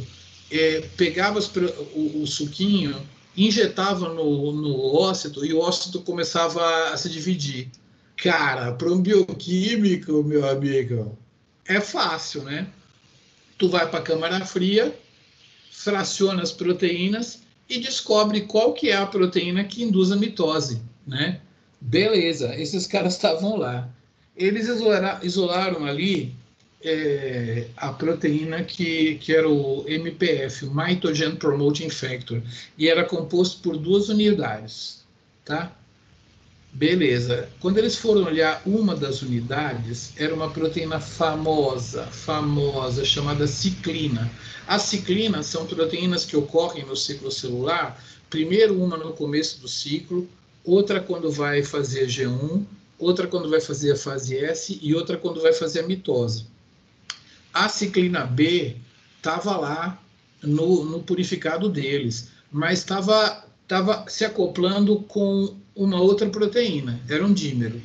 pegava o suquinho, injetava no ócito e o ócito começava a se dividir. Cara, para um bioquímico, meu amigo, é fácil, né? Tu vai para a câmara fria, fraciona as proteínas e descobre qual que é a proteína que induz a mitose, né? Beleza, esses caras estavam lá. Eles isolaram ali a proteína que era o MPF, o Mitogen Promoting Factor, e era composto por 2 unidades, tá? Beleza. Quando eles foram olhar uma das unidades, era uma proteína famosa, chamada ciclina. As ciclinas são proteínas que ocorrem no ciclo celular, primeiro uma no começo do ciclo, outra quando vai fazer a G1, outra quando vai fazer a fase S e outra quando vai fazer a mitose. A ciclina B estava lá no purificado deles, mas estava se acoplando com uma outra proteína, era um dímero.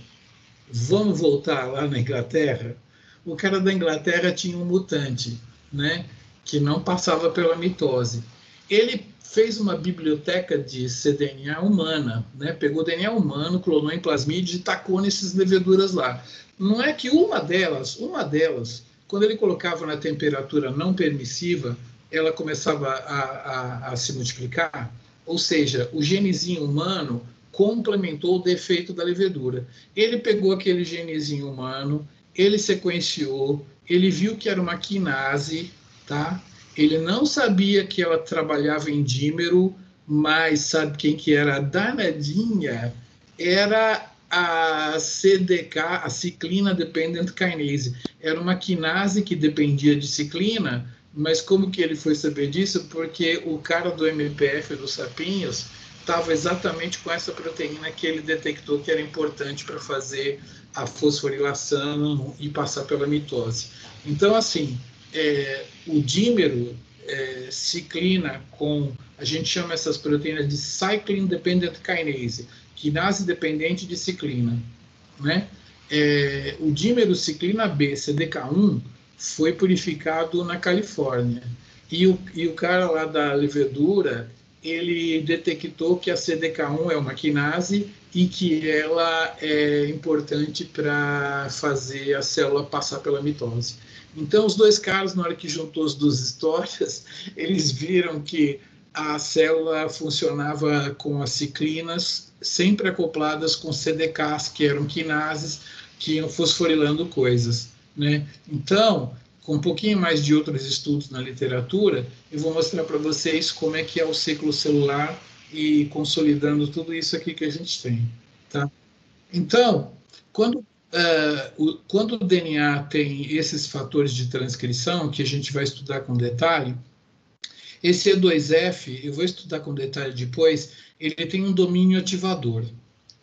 Vamos voltar lá na Inglaterra? O cara da Inglaterra tinha um mutante, né, que não passava pela mitose. Ele fez uma biblioteca de cDNA humana, né, pegou DNA humano, clonou em plasmídeos e tacou nessas leveduras lá. Não é que uma delas, quando ele colocava na temperatura não permissiva, ela começava a se multiplicar, ou seja, o genezinho humano complementou o defeito da levedura. Ele pegou aquele genezinho humano, ele sequenciou, ele viu que era uma quinase, tá? Ele não sabia que ela trabalhava em dímero, mas sabe quem que era a danadinha? Era a CDK, a Ciclina Dependent Kinase. Era uma quinase que dependia de ciclina, mas como que ele foi saber disso? Porque o cara do MPF dos sapinhos estava exatamente com essa proteína que ele detectou que era importante para fazer a fosforilação e passar pela mitose. Então, assim, o dímero ciclina com, a gente chama essas proteínas de Cyclin Dependent Kinase, quinase dependente de ciclina, né? O dímero ciclina B, CDK1, foi purificado na Califórnia. E o cara lá da levedura, ele detectou que a CDK1 é uma quinase e que ela é importante para fazer a célula passar pela mitose. Então, os dois caras, na hora que juntou as duas histórias, eles viram que a célula funcionava com as ciclinas sempre acopladas com CDKs, que eram quinases, que iam fosforilando coisas, né? Então, com um pouquinho mais de outros estudos na literatura, eu vou mostrar para vocês como é que é o ciclo celular e consolidando tudo isso aqui que a gente tem, tá? Então, quando o DNA tem esses fatores de transcrição, que a gente vai estudar com detalhe, esse E2F, eu vou estudar com detalhe depois, ele tem um domínio ativador,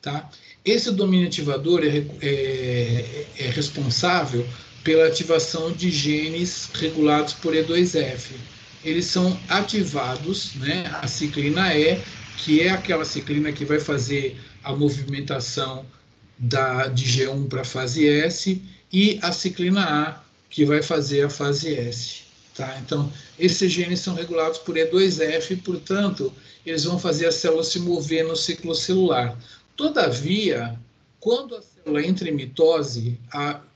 tá? Esse domínio ativador é responsável pela ativação de genes regulados por E2F. Eles são ativados, né? A ciclina E, que é aquela ciclina que vai fazer a movimentação de G1 para a fase S, e a ciclina A, que vai fazer a fase S. Tá? Então, esses genes são regulados por E2F, portanto, eles vão fazer a célula se mover no ciclo celular. Todavia, quando a célula entra em mitose,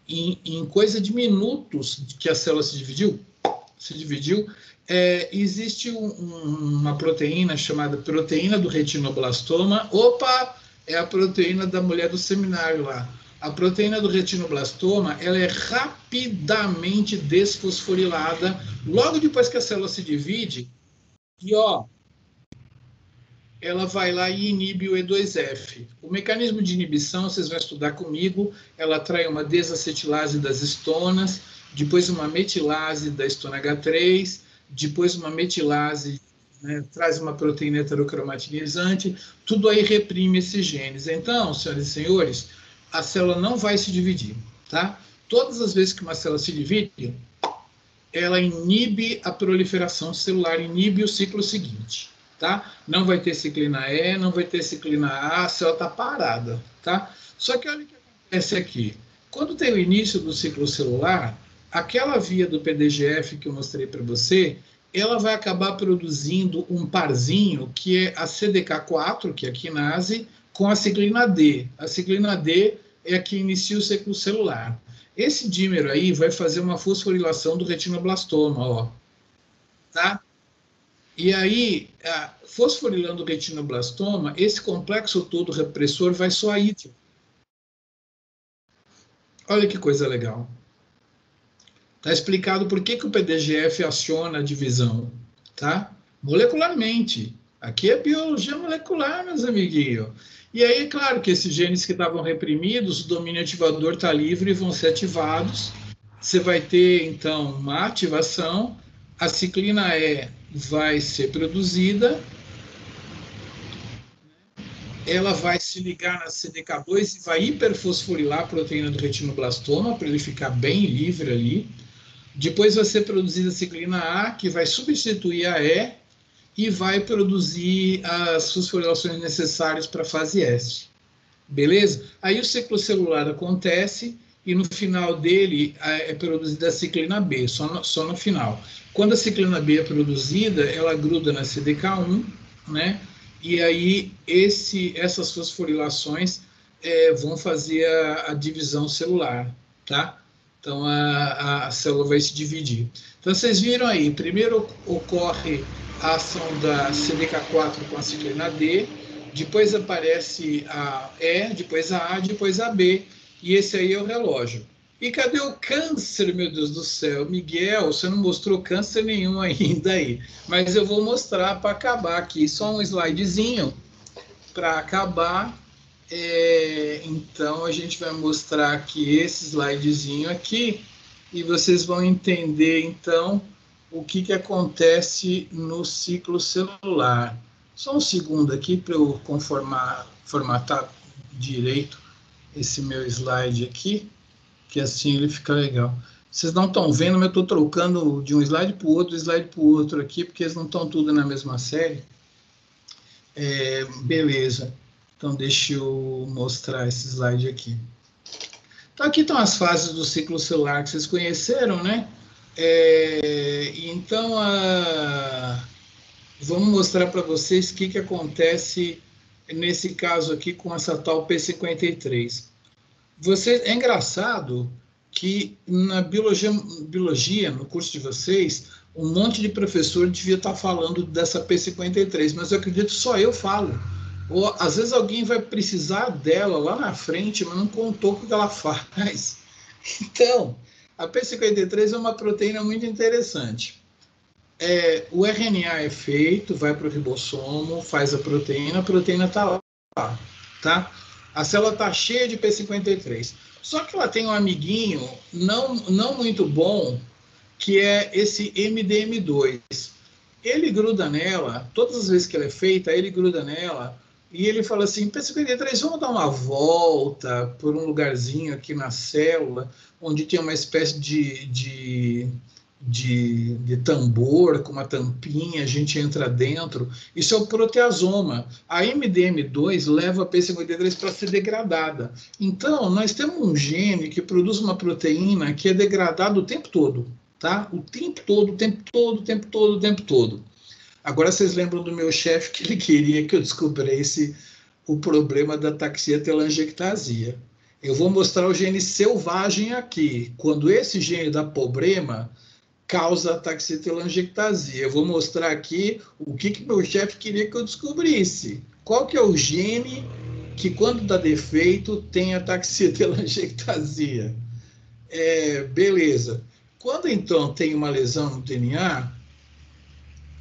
em coisa de minutos que a célula se dividiu, Existe uma proteína chamada proteína do retinoblastoma. Opa, é a proteína da mulher do seminário lá. A proteína do retinoblastoma, ela é rapidamente desfosforilada logo depois que a célula se divide. E, ela vai lá e inibe o E2F. O mecanismo de inibição, vocês vão estudar comigo, ela atrai uma desacetilase das estonas, depois uma metilase da estona H3, depois uma metilase, né, traz uma proteína heterocromatinizante, tudo aí reprime esses genes. Então, senhoras e senhores, a célula não vai se dividir, tá? Todas as vezes que uma célula se divide, ela inibe a proliferação celular, inibe o ciclo seguinte, tá? Não vai ter ciclina E, não vai ter ciclina A, a célula está parada, tá? Só que olha o que acontece aqui. Quando tem o início do ciclo celular, aquela via do PDGF que eu mostrei para você, ela vai acabar produzindo um parzinho que é a CDK4, que é a quinase, com a ciclina D. A ciclina D é a que inicia o ciclo celular. Esse dímero aí vai fazer uma fosforilação do retinoblastoma, tá? E aí, fosforilando o retinoblastoma, esse complexo todo repressor vai só aí. Olha que coisa legal. Está explicado por que o PDGF aciona a divisão, tá? Molecularmente. Aqui é biologia molecular, meus amiguinhos. E aí, é claro que esses genes que estavam reprimidos, o domínio ativador está livre e vão ser ativados. Você vai ter, então, uma ativação, a ciclina E vai ser produzida, ela vai se ligar na CDK2 e vai hiperfosforilar a proteína do retinoblastoma, para ele ficar bem livre ali. Depois vai ser produzida a ciclina A, que vai substituir a E, e vai produzir as fosforilações necessárias para a fase S. Beleza? Aí o ciclo celular acontece e no final dele é produzida a ciclina B, só no final. Quando a ciclina B é produzida, ela gruda na CDK1, né? E aí essas fosforilações vão fazer a divisão celular, tá? Então a célula vai se dividir. Então vocês viram aí, primeiro ocorre a ação da CDK4 com a ciclina D, depois aparece a E, depois a A, depois a B, e esse aí é o relógio. E cadê o câncer, meu Deus do céu? Miguel, você não mostrou câncer nenhum ainda aí, mas eu vou mostrar para acabar aqui, só um slidezinho para acabar. Então a gente vai mostrar aqui esse slidezinho aqui, e vocês vão entender então o que acontece no ciclo celular. Só um segundo aqui para eu formatar direito esse meu slide aqui, que assim ele fica legal. Vocês não estão vendo, mas eu estou trocando de um slide para o outro aqui, porque eles não estão tudo na mesma série. Beleza. Então, deixa eu mostrar esse slide aqui. Então, aqui estão as fases do ciclo celular que vocês conheceram, né? Então, vamos mostrar para vocês o que acontece nesse caso aqui com essa tal P53. É engraçado que na biologia, no curso de vocês, um monte de professor devia estar falando dessa P53, mas eu acredito que só eu falo. Ou às vezes alguém vai precisar dela lá na frente, mas não contou o que ela faz. Então, a P53 é uma proteína muito interessante. O RNA é feito, vai para o ribossomo, faz a proteína está lá, tá? A célula está cheia de P53. Só que ela tem um amiguinho não muito bom, que é esse MDM2. Ele gruda nela, todas as vezes que ela é feita, ele gruda nela, e ele fala assim, P53, vamos dar uma volta por um lugarzinho aqui na célula, onde tem uma espécie de tambor com uma tampinha, a gente entra dentro. Isso é o proteasoma. A MDM2 leva a P53 para ser degradada. Então, nós temos um gene que produz uma proteína que é degradada o tempo todo, tá? O tempo todo. Agora vocês lembram do meu chefe que ele queria que eu descobrisse o problema da ataxia telangiectasia. Eu vou mostrar o gene selvagem aqui. Quando esse gene dá problema, causa ataxia-telangiectasia. Eu vou mostrar aqui o que meu chefe queria que eu descobrisse. Qual que é o gene que, quando dá defeito, tem ataxia-telangiectasia? Beleza. Quando, então, tem uma lesão no DNA,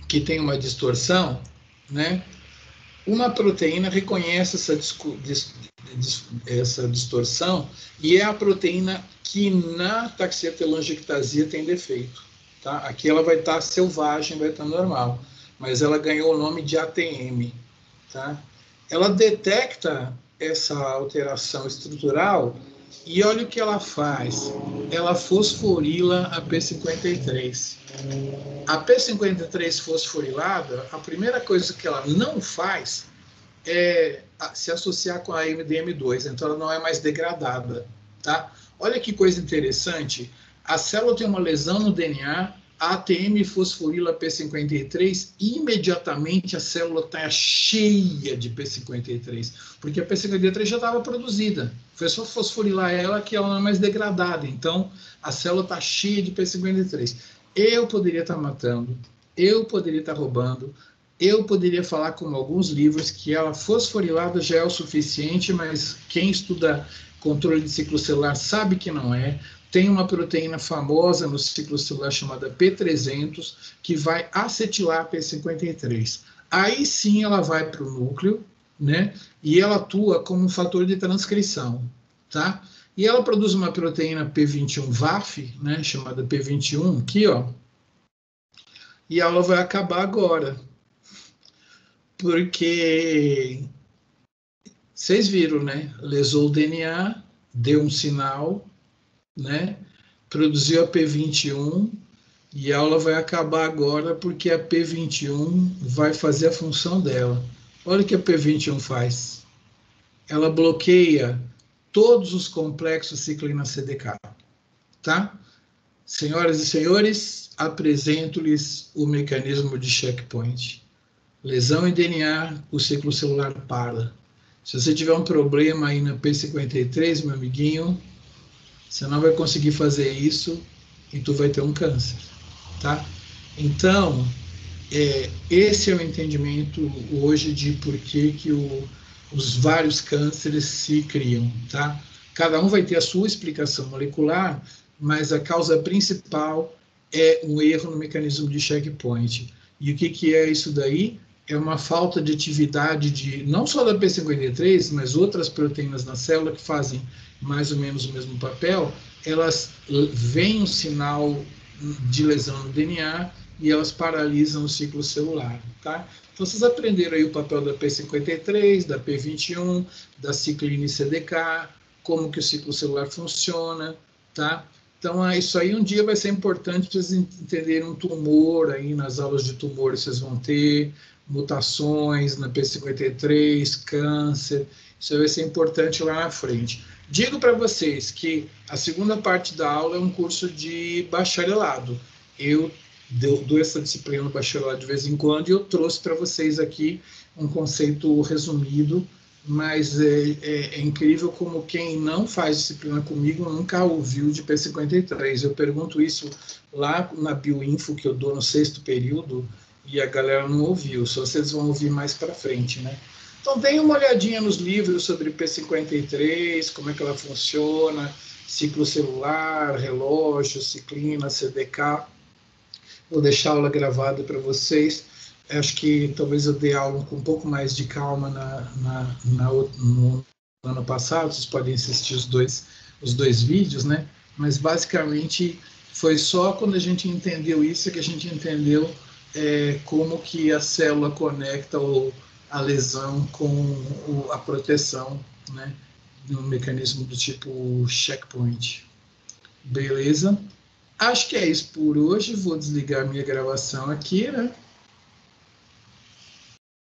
que tem uma distorção, né? Uma proteína reconhece essa distorção e é a proteína que na ataxia-telangiectasia tem defeito. Tá? Aqui ela vai estar selvagem, vai estar normal, mas ela ganhou o nome de ATM. Tá? Ela detecta essa alteração estrutural e olha o que ela faz. Ela fosforila a P53. A P53 fosforilada, a primeira coisa que ela não faz é se associar com a MDM2, então ela não é mais degradada. Tá? Olha que coisa interessante. A célula tem uma lesão no DNA, a ATM fosforila P53, e imediatamente a célula está cheia de P53, porque a P53 já estava produzida. Foi só fosforilar ela que ela não é mais degradada. Então, a célula está cheia de P53. Eu poderia estar matando, eu poderia estar roubando, eu poderia falar como alguns livros que ela fosforilada já é o suficiente, mas quem estuda controle de ciclo celular sabe que não é. Tem uma proteína famosa no ciclo celular chamada P300, que vai acetilar P53. Aí sim ela vai para o núcleo, né? E ela atua como um fator de transcrição, tá? E ela produz uma proteína P21-VAF, né? Chamada P21, aqui, ó. E ela vai acabar agora. Porque vocês viram, né? Lesou o DNA, deu um sinal, né? Produziu a P21 e a aula vai acabar agora porque a P21 vai fazer a função dela. Olha o que a P21 faz. Ela bloqueia todos os complexos ciclina CDK, tá? Senhoras e senhores, apresento-lhes o mecanismo de checkpoint. Lesão em DNA, o ciclo celular para. Se você tiver um problema aí na P53, meu amiguinho, você não vai conseguir fazer isso e tu vai ter um câncer, tá? Então, esse é o entendimento hoje de por que os vários cânceres se criam, tá? Cada um vai ter a sua explicação molecular, mas a causa principal é um erro no mecanismo de checkpoint. E o que é isso daí? É uma falta de atividade não só da P53, mas outras proteínas na célula que fazem mais ou menos o mesmo papel. Elas veem um sinal de lesão no DNA e elas paralisam o ciclo celular, tá? Então, vocês aprenderam aí o papel da P53, da P21, da ciclina e CDK, como que o ciclo celular funciona, tá? Então, isso aí um dia vai ser importante para vocês entenderem um tumor, aí nas aulas de tumor vocês vão ter mutações na P53, câncer, isso vai ser importante lá na frente. Digo para vocês que a segunda parte da aula é um curso de bacharelado. Eu dou essa disciplina no bacharelado de vez em quando e eu trouxe para vocês aqui um conceito resumido, mas é incrível como quem não faz disciplina comigo nunca ouviu de P53. Eu pergunto isso lá na Bioinfo, que eu dou no 6º período, e a galera não ouviu, só vocês vão ouvir mais para frente, né? Então, deem uma olhadinha nos livros sobre P53, como é que ela funciona, ciclo celular, relógio, ciclina, CDK. Vou deixar a aula gravada para vocês. Acho que talvez eu dê aula com um pouco mais de calma no ano passado, vocês podem assistir os dois vídeos, né? Mas, basicamente, foi só quando a gente entendeu isso que a gente entendeu como que a célula conecta a lesão com a proteção, né, no mecanismo do tipo checkpoint. Beleza? Acho que é isso por hoje. Vou desligar minha gravação aqui, né?